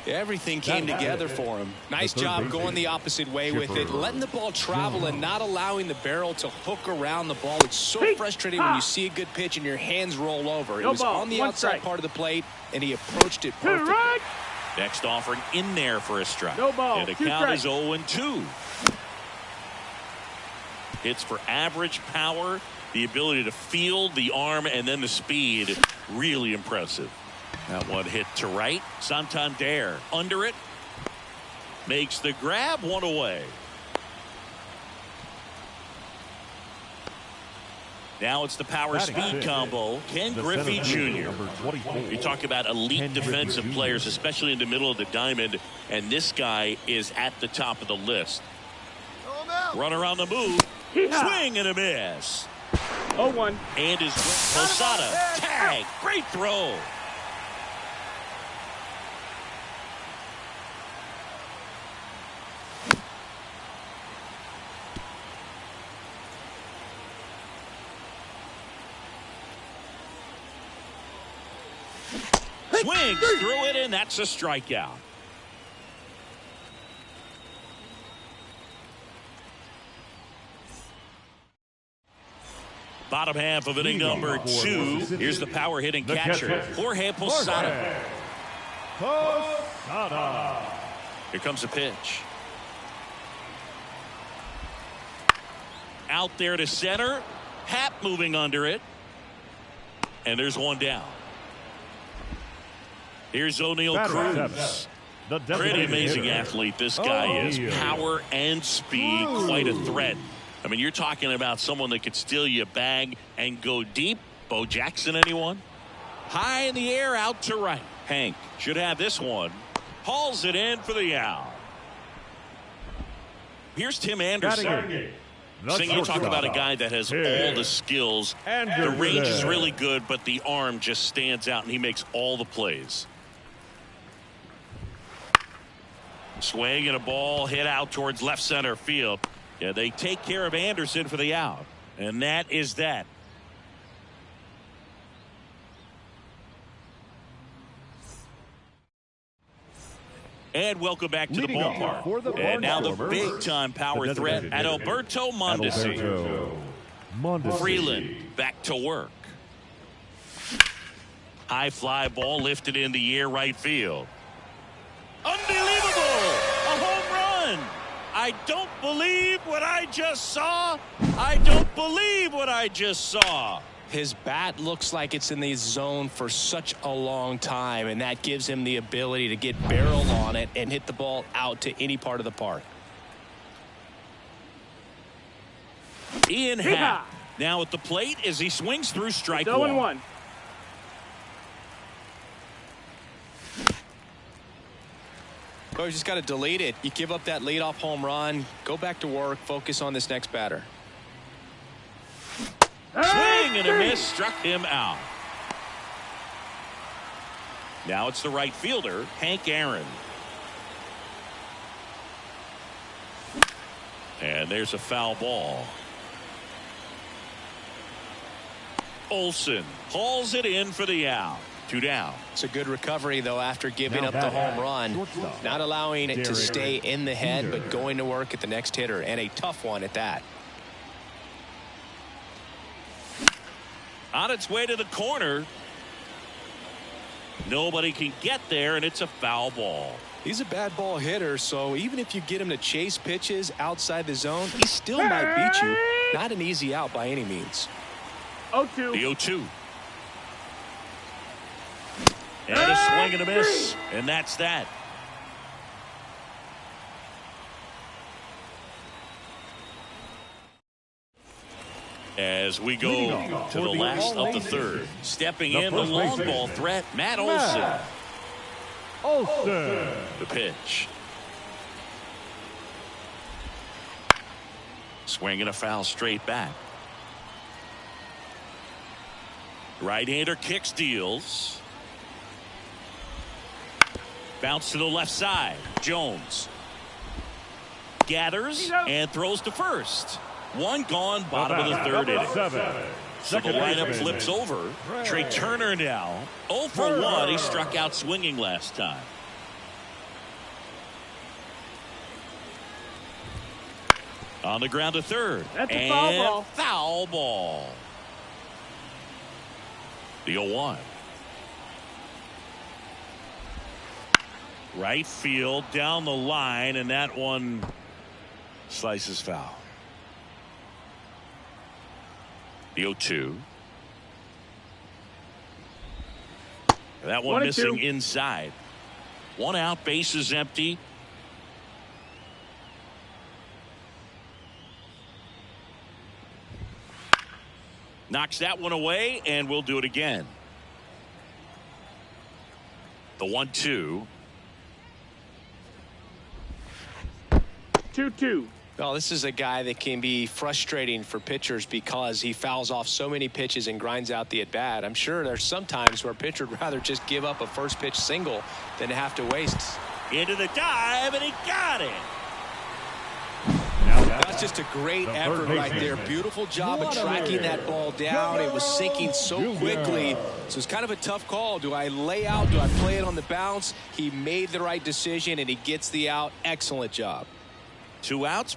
Everything came together for him. Nice job going the opposite way with it, letting the ball travel and not allowing the barrel to hook around the ball. It's so frustrating when you see a good pitch and your hands roll over. It was on the outside part of the plate, and he approached it perfectly. Next offering in there for a strike. No ball. And the count is 0-2. Hits for average power, the ability to field, the arm, and then the speed. Really impressive. That one hit to right. Santander under it. Makes the grab, one away. Now it's the power speed combo. Ken Griffey Jr. You talk about elite defensive players, especially in the middle of the diamond, and this guy is at the top of the list. Runner on the move. Swing and a miss. 0-1. And his Posada. Tag. Great throw. Swings through it, and that's a strikeout. Bottom half of inning number 2. Here's the power hitting catcher, Jorge Posada. Here comes the pitch. Out there to center. Happ moving under it. And there's one down. Here's O'Neil Cruz. Pretty amazing athlete this guy is. Power and speed, quite a threat. I mean, you're talking about someone that could steal you a bag and go deep. Bo Jackson, anyone? High in the air, out to right. Hank should have this one. Hauls it in for the out. Here's Tim Anderson. You talk about a guy that has all the skills. The range is really good, but the arm just stands out, and he makes all the plays. Swing and a ball hit out towards left center field. Yeah, they take care of Anderson for the out. And that is that. And welcome back to the ballpark. And now the big-time power threat at Alberto Mondesi. Freeland back to work. High fly ball lifted in the air right field. Unbelievable! A home run! I don't believe what I just saw. I don't believe what I just saw. His bat looks like it's in the zone for such a long time, and that gives him the ability to get barrel on it and hit the ball out to any part of the park. Ian Happ now at the plate as he swings through strike 0-1. Oh, you just got to delete it. You give up that leadoff home run, go back to work, focus on this next batter. Swing and a miss, struck him out. Now it's the right fielder, Hank Aaron. And there's a foul ball. Olsen hauls it in for the out. 2 down. It's a good recovery, though, after giving up the home run. Not allowing it to stay in the head, but going to work at the next hitter, and a tough one at that. On its way to the corner. Nobody can get there, and it's a foul ball. He's a bad ball hitter, so even if you get him to chase pitches outside the zone, he still might beat you. Not an easy out by any means. 0-2. The 0-2. And a swing and a miss, and that's that. As we go to the last of the third. Stepping in the long ball threat, Matt Olson. The pitch. Swinging a foul straight back. Right-hander kicks, deals. Bounce to the left side. Jones gathers and throws to first. One gone, bottom of the third inning. So the lineup flips over. Trey Turner now 0 for 1. He struck out swinging last time. On the ground to third. That's a foul ball. Foul ball. The 0-1. Right field down the line, and that one slices foul. The 0-2. That one missing inside. One out, bases empty. Knocks that one away, and we'll do it again. The 1-2. 2-2. Well, this is a guy that can be frustrating for pitchers because he fouls off so many pitches and grinds out the at-bat. I'm sure there's some times where a pitcher would rather just give up a first pitch single than to have to waste. Into the dive, and he got it. That's just a great effort right there. Beautiful job of tracking that ball down. It was sinking so quickly. So it's kind of a tough call. Do I lay out? Do I play it on the bounce? He made the right decision, and he gets the out. Excellent job. 2 outs.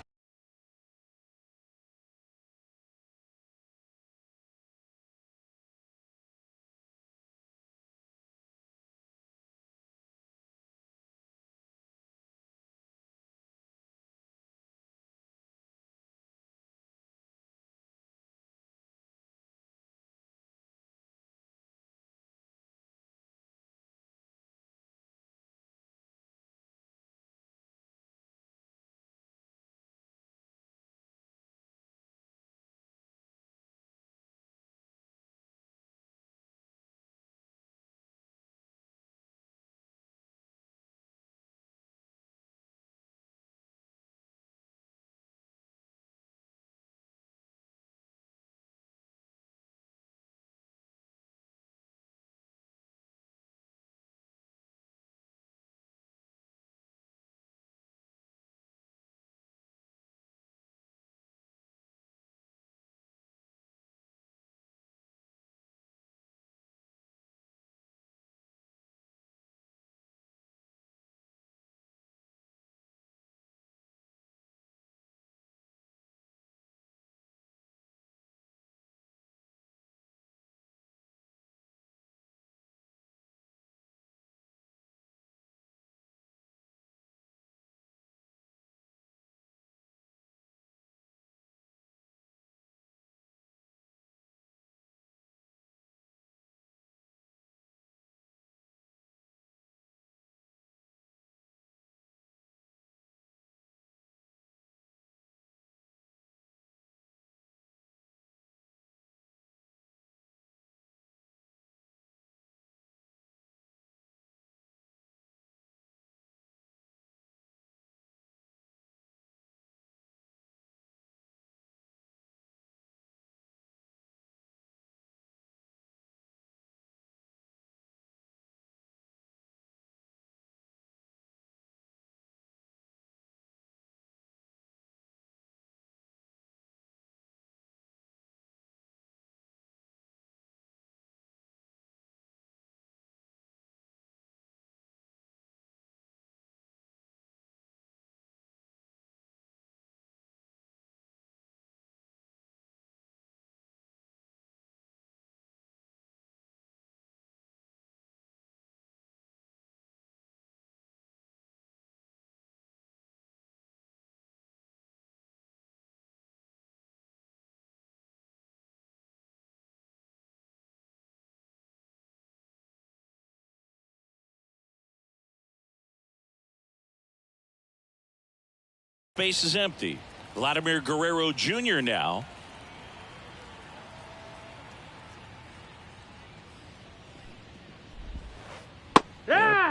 Base is empty. Vladimir Guerrero Jr. now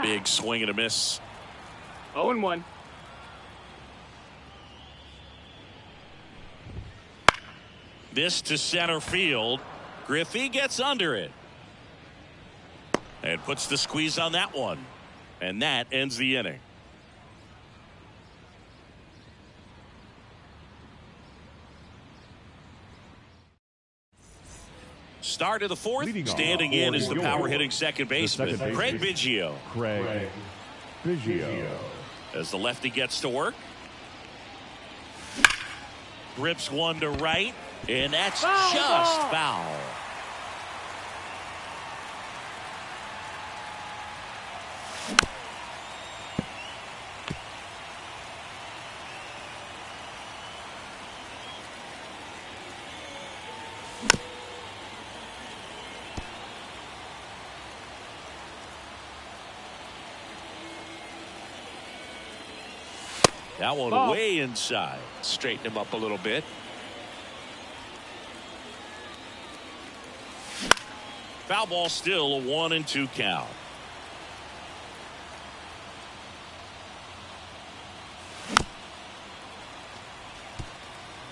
Big swing and a miss. 0-1. This to center field. Griffey gets under it. And puts the squeeze on that one. And that ends the inning. Start of the fourth. Standing in is the power hitting second baseman, Craig Biggio. Craig Biggio. As the lefty gets to work. Rips one to right. And that's just foul. That one way inside. Straighten him up a little bit. Foul ball, still a 1-2 count.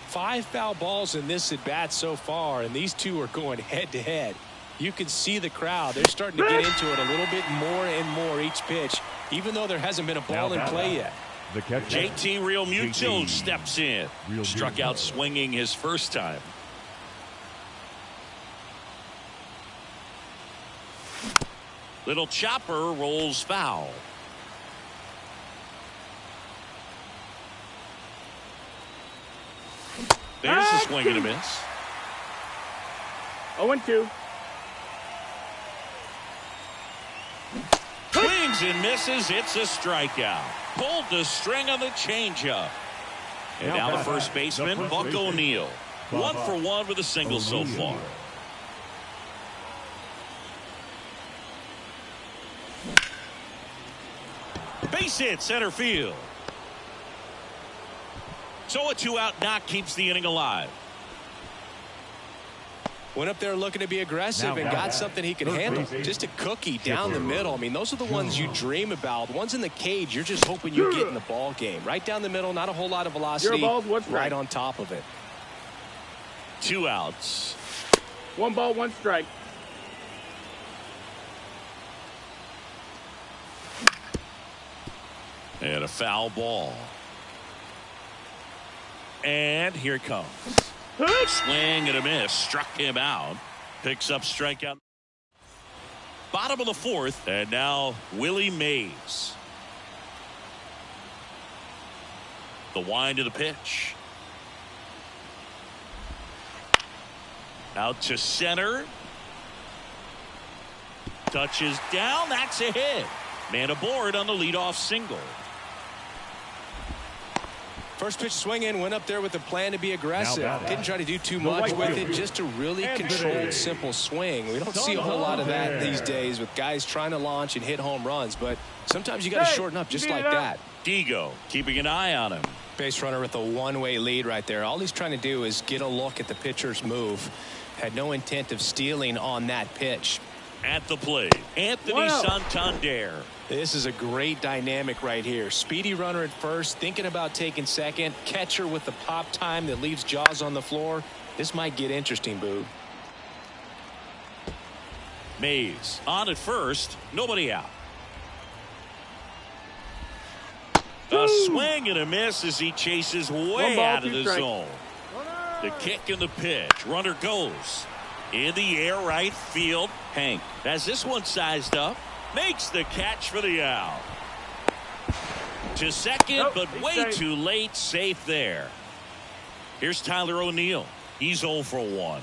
Five foul balls in this at bat so far, and these two are going head to head. You can see the crowd. They're starting to get into it a little bit more and more each pitch, even though there hasn't been a ball in play yet. The catcher, JT Real Muto steps in. Struck out swinging his first time. Little chopper rolls foul. There's a swing and a miss. 0-2. Swings and misses. It's a strikeout. Pulled the string on the changeup. And now the first baseman, Buck O'Neil. 1 for 1 with a single so far. Base hit center field. So a 2-out knock keeps the inning alive. Went up there looking to be aggressive and got something he can handle. Just a cookie down the middle. I mean, those are the ones you dream about. The ones in the cage, you're just hoping you get in the ball game. Right down the middle, not a whole lot of velocity. Right on top of it. 2 outs. 1 ball, 1 strike. And a foul ball. And here it comes. Swing and a miss. Struck him out. Picks up strikeout. Bottom of the fourth. And now Willie Mays. The wind of the pitch. Out to center. Touches down. That's a hit. Man aboard on the leadoff single. First pitch swinging, went up there with a plan to be aggressive. Didn't try to do too much with it, just a really controlled, simple swing. We don't see a whole lot of that these days with guys trying to launch and hit home runs, but sometimes you got to shorten up just like that. Digo keeping an eye on him. Base runner with a one-way lead right there. All he's trying to do is get a look at the pitcher's move. Had no intent of stealing on that pitch. At the plate, Anthony Santander. This is a great dynamic right here. Speedy runner at first, thinking about taking second. Catcher with the pop time that leaves Jaws on the floor. This might get interesting, Boo. Mays on at first, nobody out. A swing and a miss as he chases way out of the zone. The kick and the pitch. Runner goes. In the air, right field. Hank has this one sized up. Makes the catch for the out. To second, but way too late. Safe there. Here's Tyler O'Neill. He's 0 for 1.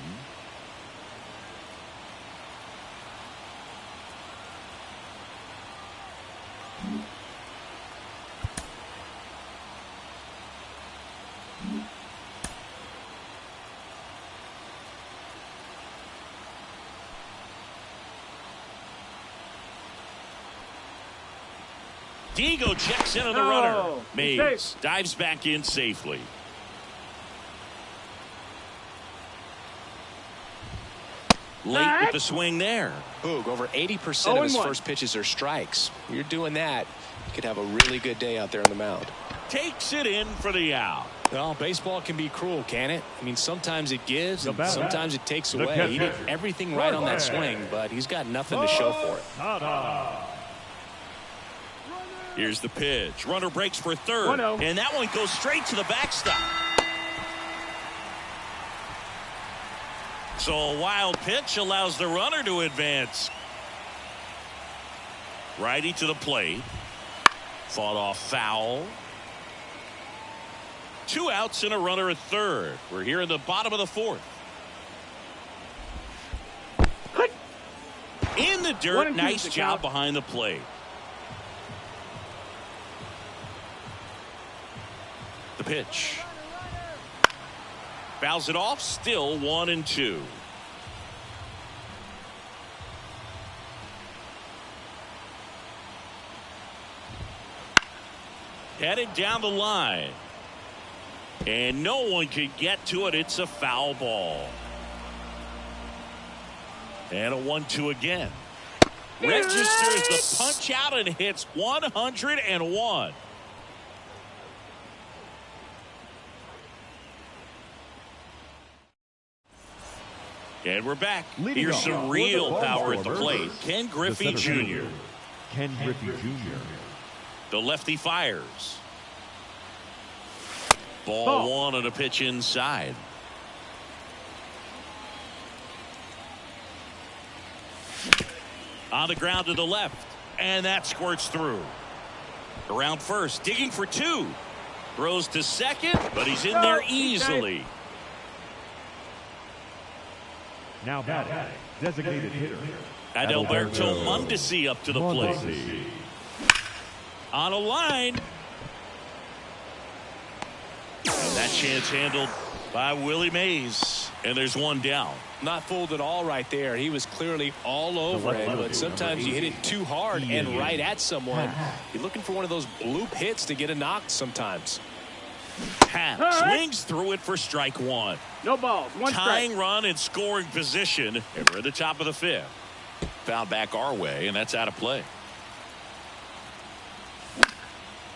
Digo checks in on the runner. Mays dives back in safely. Late with the swing there. Boog, over 80% of his first pitches are strikes. When you're doing that, you could have a really good day out there on the mound. Takes it in for the out. Well, baseball can be cruel, can it? I mean, sometimes it gives, and sometimes it takes away. He did everything right on that swing, but he's got nothing to show for it. Here's the pitch. Runner breaks for third, and that one goes straight to the backstop. So a wild pitch allows the runner to advance. Righty to the plate. Fought off foul. 2 outs and a runner at third. We're here in the bottom of the fourth. In the dirt. Nice job behind the plate. The pitch. Fouls it off. Still 1-2. Headed down the line. And no one could get to it. It's a foul ball. And a 1-2 again. Registers the punch out and hits 101. And we're back. Here's some real power at the plate. Ken Griffey Jr. Ken Griffey Jr. The lefty fires. Ball one on a pitch inside. On the ground to the left. And that squirts through. Around first. Digging for 2. Throws to second. But he's in there easily. Now batting, designated hitter. Adalberto Mondesi up to the plate. On a line. And that chance handled by Willie Mays. And there's one down. Not fooled at all right there. He was clearly all over it, but sometimes you hit it too hard and right at someone. You're looking for one of those bloop hits to get a knock sometimes. Happ swings through it for strike 1. No balls. One tying strike. run in scoring position. And we're at the top of the 5th. Foul back our way, and that's out of play.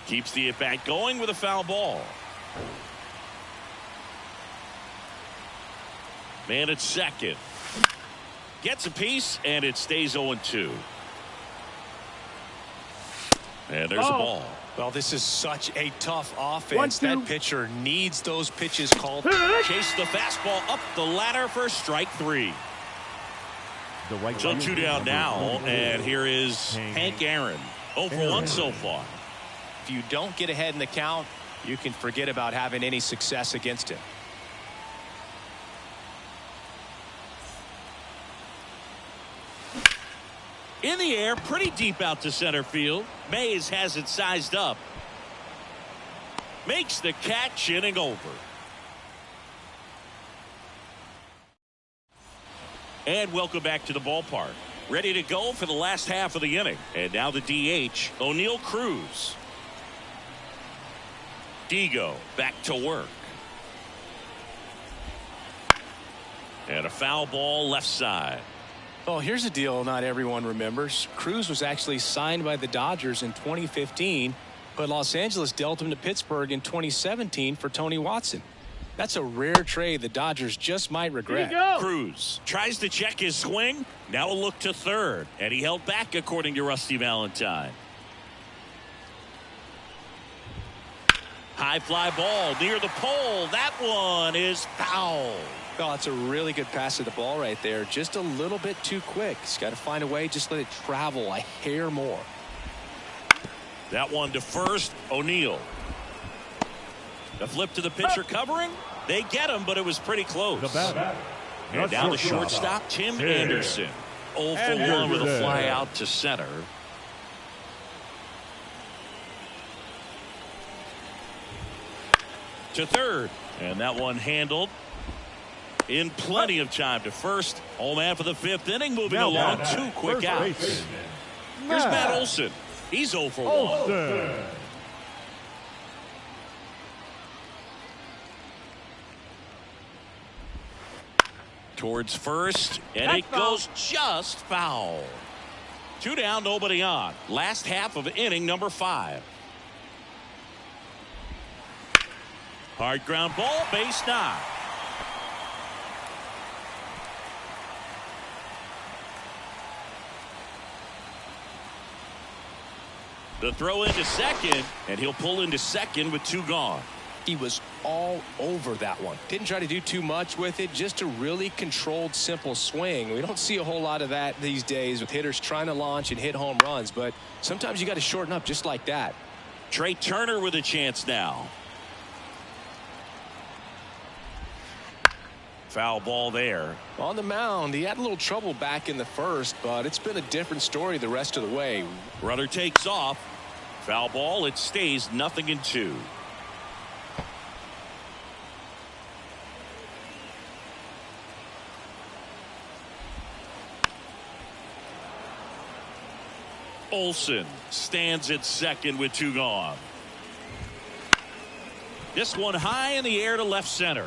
Keeps the at-bat going with a foul ball. Man at second. Gets a piece, and it stays 0-2. And there's a ball. Well, this is such a tough offense. That pitcher needs those pitches called. Chase the fastball up the ladder for strike 3. So 2 down now, and here is Hank Aaron. 0 for 1 so far. If you don't get ahead in the count, you can forget about having any success against him. In the air, pretty deep out to center field. Mays has it sized up. Makes the catch, inning over. And welcome back to the ballpark. Ready to go for the last half of the inning. And now the DH, O'Neal Cruz. Digo back to work. And a foul ball left side. Well, here's a deal not everyone remembers. Cruz was actually signed by the Dodgers in 2015, but Los Angeles dealt him to Pittsburgh in 2017 for Tony Watson. That's a rare trade the Dodgers just might regret. Cruz tries to check his swing. Now a look to third, and he held back according to Rusty Valentine. High fly ball near the pole. That one is foul. Oh, it's a really good pass of the ball right there. Just a little bit too quick. He's got to find a way. Just let it travel a hair more. That one to first. O'Neal. The flip to the pitcher covering. They get him, but it was pretty close. And down the shortstop, Tim Anderson. 0 for 1 with a fly out to center. To third. And that one handled in plenty of time to first. Home half of the 5th inning, moving along. 2 quick outs. Here's Matt Olson. He's 0 for 1. towards first, and it goes just foul. 2 down, nobody on. Last half of inning number 5. Hard ground ball, base knock. The throw into second, and he'll pull into second with 2 gone. He was all over that one. Didn't try to do too much with it, just a really controlled, simple swing. We don't see a whole lot of that these days with hitters trying to launch and hit home runs, but sometimes you got to shorten up just like that. Trey Turner with a chance now. Foul ball there. On the mound, he had a little trouble back in the first, but it's been a different story the rest of the way. Runner takes off. Foul ball. It stays 0-2. Olsen stands at second with 2 gone. This one high in the air to left center.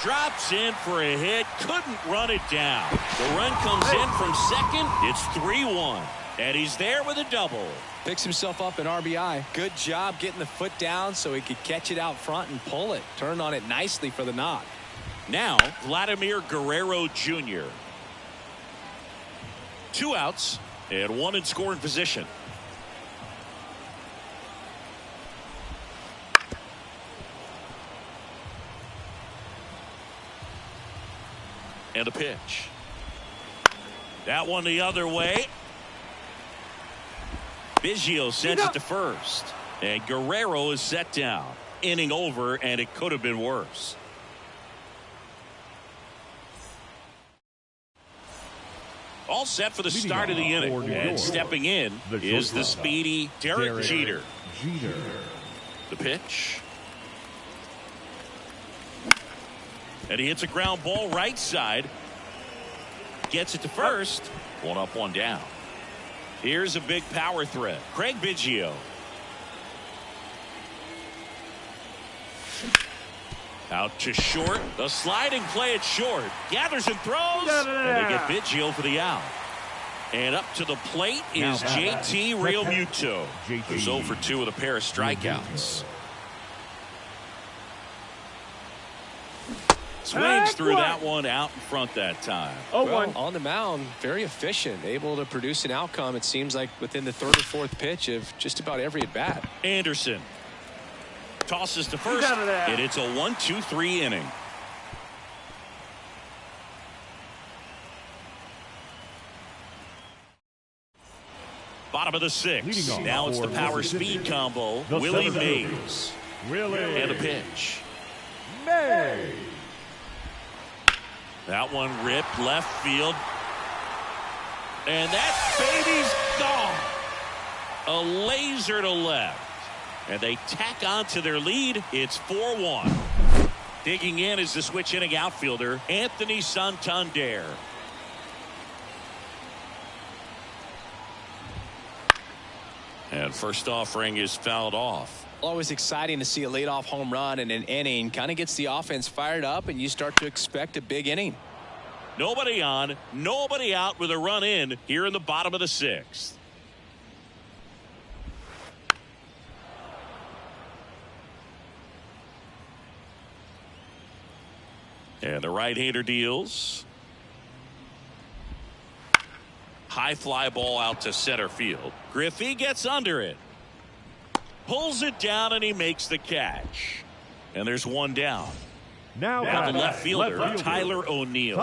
Drops in for a hit. Couldn't run it down. The run comes in from second. It's 3-1. And he's there with a double. Picks himself up an RBI. Good job getting the foot down so he could catch it out front and pull it. Turned on it nicely for the knock. Now, Vladimir Guerrero Jr. 2 outs and 1 in scoring position. And a pitch. That one the other way. Biggio sends it to first. And Guerrero is set down. Inning over, and it could have been worse. All set for the start of the inning. And stepping in is the speedy Derek Jeter. The pitch. And he hits a ground ball right side. Gets it to first. 1 up, 1 down. Here's a big power threat. Craig Biggio. Out to short. The sliding play at short. Gathers and throws. And they get Biggio for the out. And up to the plate is JT Realmuto. Who's 0 for 2 with a pair of strikeouts. Swings through that one out in front that time. Well, on the mound, very efficient, able to produce an outcome, it seems like, within the 3rd or 4th pitch of just about every at-bat. Anderson tosses to first, and it's a 1-2-3 inning. Bottom of the 6th. Now it's the power speed combo. Willie Mays. And a pitch. That one ripped left field. And that baby's gone. A laser to left. And they tack on to their lead. It's 4-1. Digging in is the switch inning outfielder, Anthony Santander. And first offering is fouled off. Always exciting to see a leadoff home run in an inning. Kind of gets the offense fired up, and you start to expect a big inning. Nobody on, nobody out with a run in here in the bottom of the 6th. And the right-hander deals. High fly ball out to center field. Griffey gets under it. Pulls it down, and he makes the catch. And there's 1 down. Now the left fielder, Tyler O'Neill.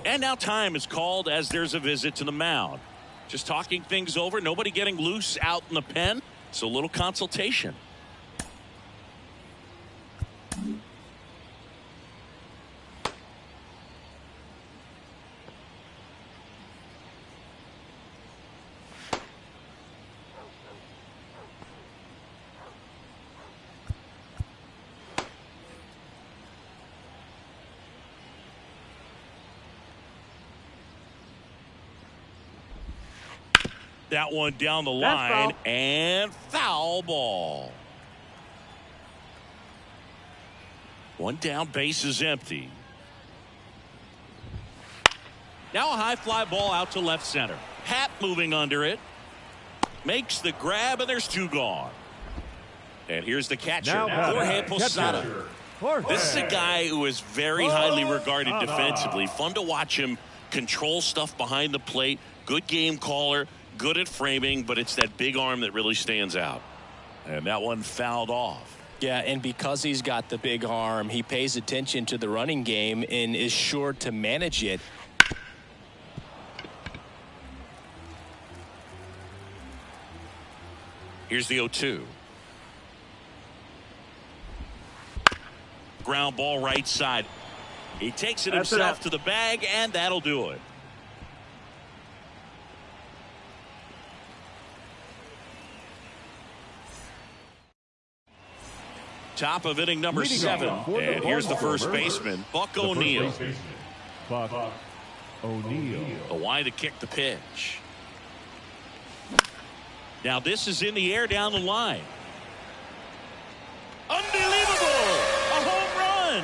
And now time is called as there's a visit to the mound. Just talking things over. Nobody getting loose out in the pen. So a little consultation. That one down the line, and foul ball. One down, base is empty. Now a high fly ball out to left center. Happ moving under it. Makes the grab, and there's 2 gone. And here's the catcher, Jorge Posada. This is a guy who is very highly regarded defensively. Fun to watch him control stuff behind the plate. Good game caller, good at framing, but it's that big arm that really stands out. And that one fouled off. Yeah, and because he's got the big arm, he pays attention to the running game and is sure to manage it. Here's the 0-2. Ground ball right side. He takes it himself to the bag, and that'll do it. Top of inning number 7. And here's the first baseman, Buck O'Neil. Buck O'Neil. A wide to kick the pitch. Now this is in the air down the line. Unbelievable! A home run!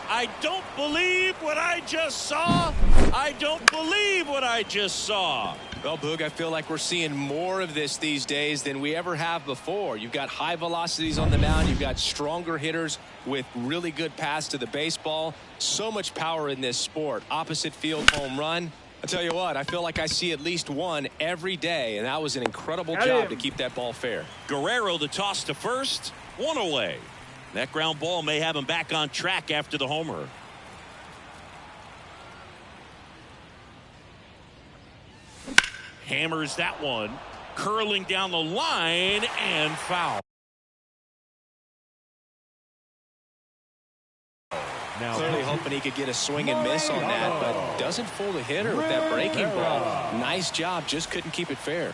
I don't believe what I just saw. I don't believe what I just saw. Well, Boog, I feel like we're seeing more of this these days than we ever have before. You've got high velocities on the mound. You've got stronger hitters with really good pass to the baseball. So much power in this sport. Opposite field home run. I tell you what, I feel like I see at least one every day, and that was an incredible job to keep that ball fair. Guerrero the toss to first, 1 away. That ground ball may have him back on track after the homer. Hammers that one, curling down the line, and foul. Now, clearly hoping he could get a swing and miss on that, but doesn't fool the hitter with that breaking ball. Nice job, just couldn't keep it fair.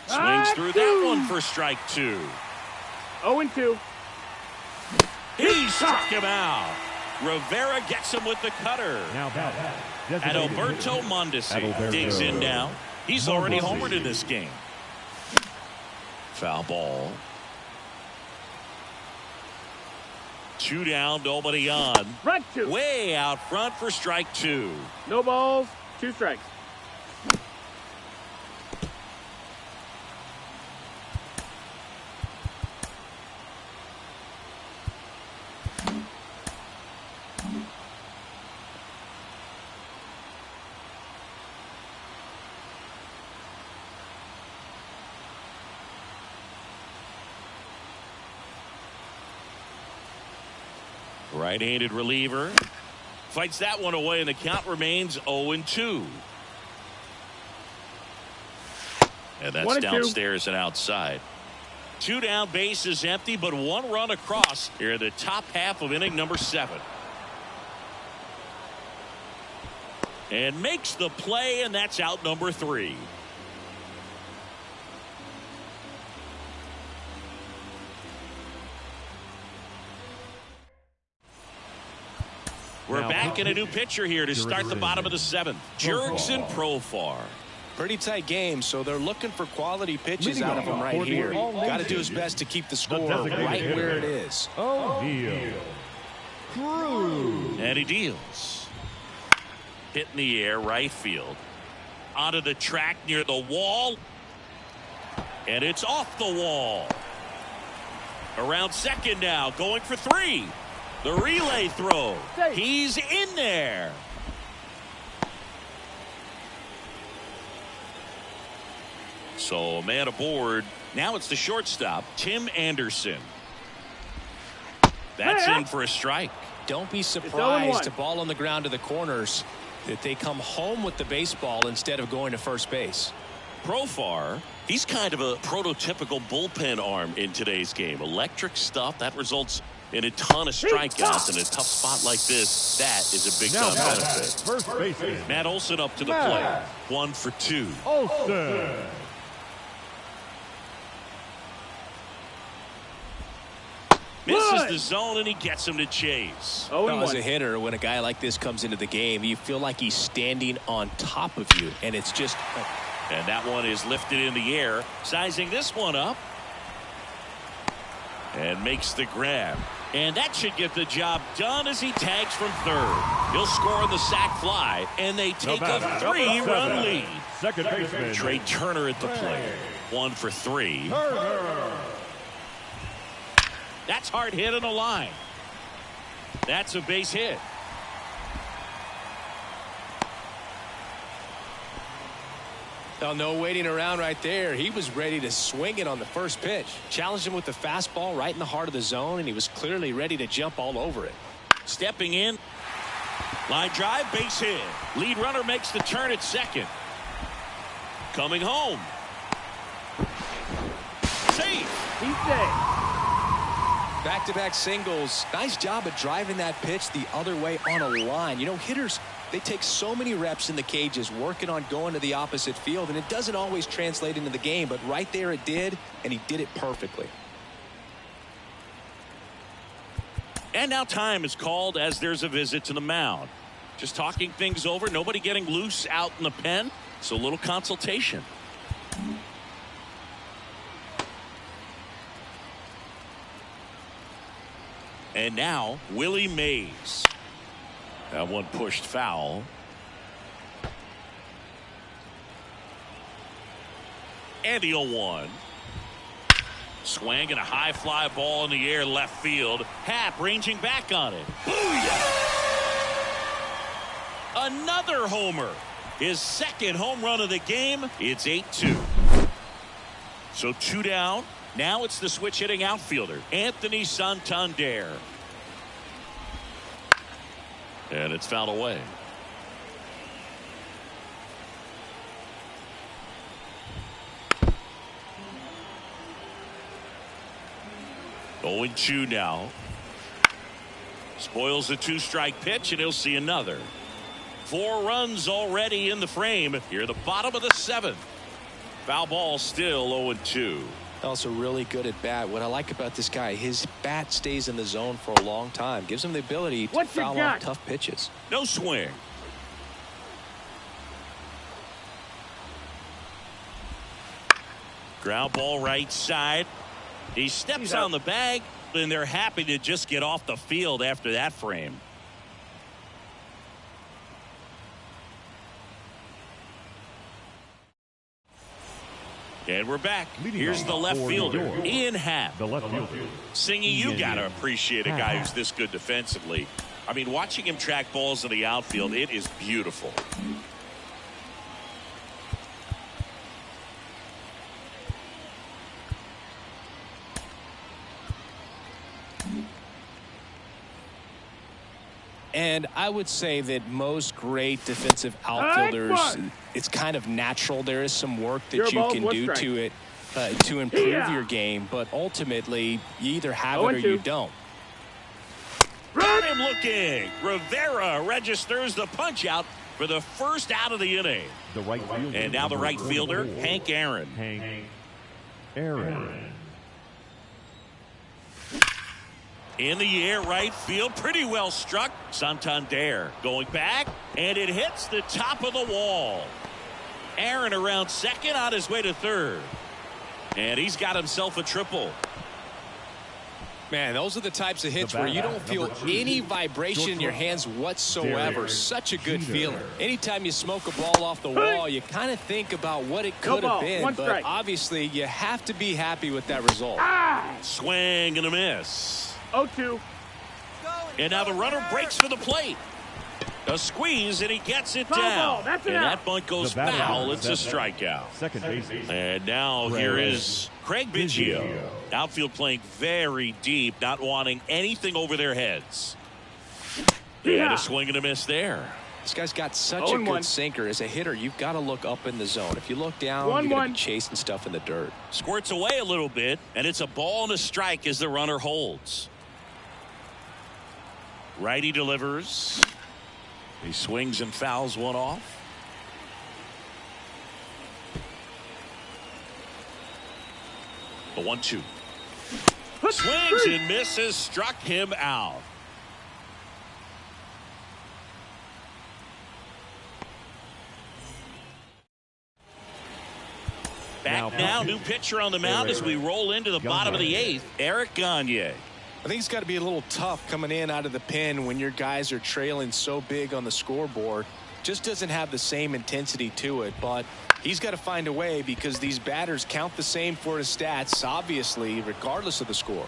Swings through that one for strike 2. 0-2. He struck him out. Rivera gets him with the cutter. Now Adalberto Mondesi digs in now. He's already homered in this game. Foul ball. 2 down, nobody on. Strike 2. Way out front for strike 2. No balls, 2 strikes. Right-handed reliever fights that one away, and the count remains 0-2. And that's downstairs and outside. 2 down, base is empty, but 1 run across here in the top half of inning number 7. And makes the play, and that's out number 3. We're back in a new pitcher here to start the bottom of the 7th. Jurickson Profar. Pretty tight game, so they're looking for quality pitches out of him right here. Got to do his best to keep the score right where it is. O'Neil. And he deals. Hit in the air, right field. Onto the track near the wall. And it's off the wall. Around second now, going for 3. The relay throw. He's in there. So a man aboard. Now it's the shortstop, Tim Anderson. That's in for a strike. Don't be surprised, a ball on the ground to the corners, that they come home with the baseball instead of going to first base. Profar, he's kind of a prototypical bullpen arm in today's game. Electric stuff that results in a ton of strikeouts in a tough spot like this. That is a big time benefit. First baseman Matt Olson up to the plate. 1 for 2. Olson. Misses the zone, and he gets him to chase. As a hitter, when a guy like this comes into the game, you feel like he's standing on top of you, and it's just... And that one is lifted in the air. Sizing this one up. And makes the grab. And that should get the job done as he tags from third. He'll score on the sac fly, and they take a 3-run lead. Second baseman Trey Turner at the plate. 1 for 3. That's hard hit on the line. That's a base hit. Well, no waiting around right there. He was ready to swing it on the first pitch. Challenged him with the fastball right in the heart of the zone, and he was clearly ready to jump all over it. Stepping in. Line drive, base hit. Lead runner makes the turn at second. Coming home. Safe. He's safe. Back-to-back singles. Nice job of driving that pitch the other way on a line. You know, hitters, they take so many reps in the cages working on going to the opposite field, and it doesn't always translate into the game, but right there it did, and he did it perfectly. And now time is called as there's a visit to the mound. Just talking things over, nobody getting loose out in the pen, so a little consultation. And now Willie Mays. That one pushed foul. And the 0-1. Swing and a high fly ball in the air left field. Happ ranging back on it. Booyah! Another homer. His second home run of the game. It's 8-2. So 2 down. Now it's the switch hitting outfielder, Anthony Santander. And it's fouled away. Oh, 0-2 now. Spoils the 2-strike pitch, and he'll see another. 4 runs already in the frame. Here, the bottom of the 7th. Foul ball still 0-2. Also really good at bat. What I like about this guy, his bat stays in the zone for a long time. Gives him the ability to foul off tough pitches. No swing. Ground ball right side. He steps on the bag, and they're happy to just get off the field after that frame. And we're back. Here's the left fielder, Ian Happ. The left fielder. Singy, you got to appreciate a guy who's this good defensively. I mean, watching him track balls in the outfield, it is beautiful. And I would say that most great defensive outfielders, it's kind of natural. There is some work that you can do to it to improve your game, but ultimately you either have it or you don't. Got him looking. Rivera registers the punch out for the first out of the inning. The right fielder. And now the right fielder, Hank Aaron. Hank Aaron. In the air, right field, pretty well struck. Santander going back, and it hits the top of the wall. Aaron around second, on his way to third. And he's got himself a triple. Man, those are the types of hits where you don't feel any vibration in your hands whatsoever. Such a good feeling. Anytime you smoke a ball off the wall, you kind of think about what it could have been, but obviously you have to be happy with that result. Swing and a miss. 0-2. And now the runner breaks for the plate. A squeeze, and he gets it down. And that bunt goes foul. It's a strikeout. Second base. And now here is Craig Biggio. Outfield playing very deep, not wanting anything over their heads. And a swing and a miss there. This guy's got such a good sinker. As a hitter, you've got to look up in the zone. If you look down, you're going to be chasing stuff in the dirt. Squirts away a little bit, and it's a ball and a strike as the runner holds. Righty delivers. He swings and fouls one off. The 1-2. Swings and misses, struck him out. Back now, new pitcher on the mound as we roll into the bottom of the 8th, Eric Gagne. I think it's got to be a little tough coming in out of the pen when your guys are trailing so big on the scoreboard. Just doesn't have the same intensity to it, but he's got to find a way because these batters count the same for his stats, obviously, regardless of the score.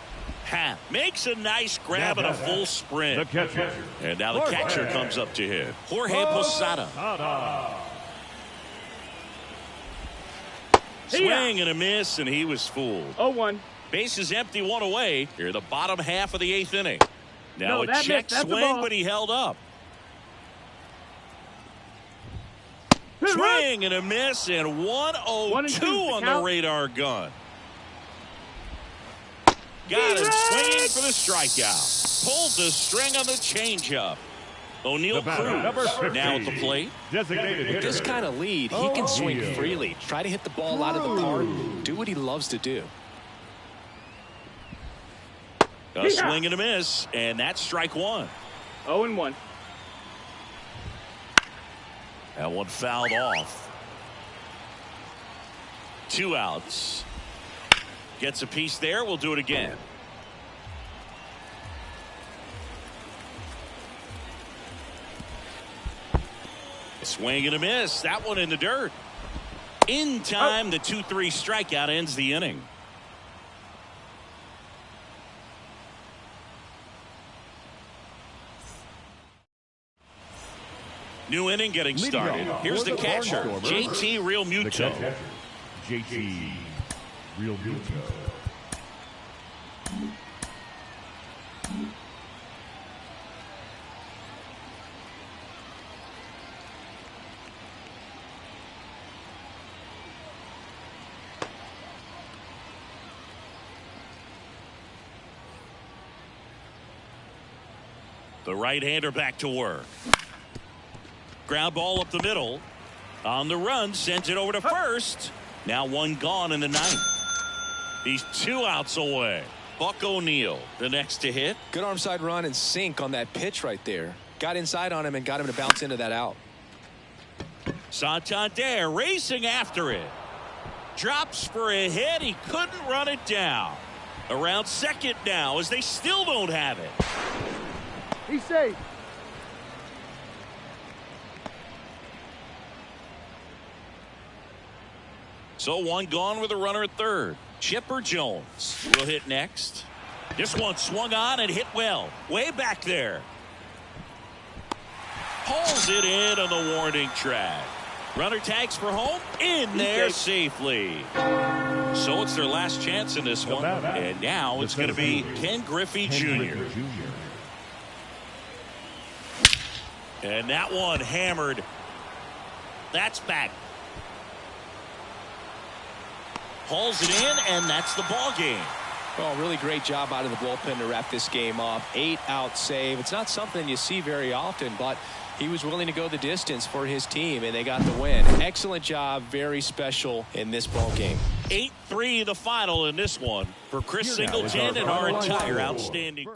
Makes a nice grab and a full sprint. The catcher. And now the catcher comes up to him, Jorge Posada. Swing and a miss, and he was fooled. 0-1. Bases empty, one away. Here, the bottom half of the 8th inning. Now a check swing, but he held up. Swing and a miss, and 1-0-2 on the radar gun. Got him swinging for the strikeout. Pulled the string on the changeup. O'Neal Cruz now at the plate. With this kind of lead, he can swing freely. Try to hit the ball out of the park. Do what he loves to do. A swing and a miss, and that's strike 1. 0-1. That one fouled off. 2 outs. Gets a piece there. We'll do it again. Swing and a miss. That one in the dirt. In time, the 2-3 strikeout ends the inning. New inning getting started. Here's the catcher, JT Realmuto. JT Realmuto. The right-hander back to work. Ground ball up the middle. On the run, sends it over to first. Now 1 gone in the 9th. He's 2 outs away. Buck O'Neal, the next to hit. Good arm side run and sink on that pitch right there. Got inside on him and got him to bounce into that out. Santander racing after it. Drops for a hit. He couldn't run it down. Around second now as they still don't have it. He's safe. So 1 gone with a runner at third. Chipper Jones will hit next. This one swung on and hit well. Way back there. Pulls it in on the warning track. Runner tags for home. In there safely. So it's their last chance in this one. And now it's going to be Ken Griffey Jr. And that one hammered. That's back. Hauls it in, and that's the ball game. Well, really great job out of the bullpen to wrap this game up. 8-out save. It's not something you see very often, but he was willing to go the distance for his team, and they got the win. Excellent job. Very special in this ball game. 8-3 the final in this one for Chris Singleton and our entire outstanding.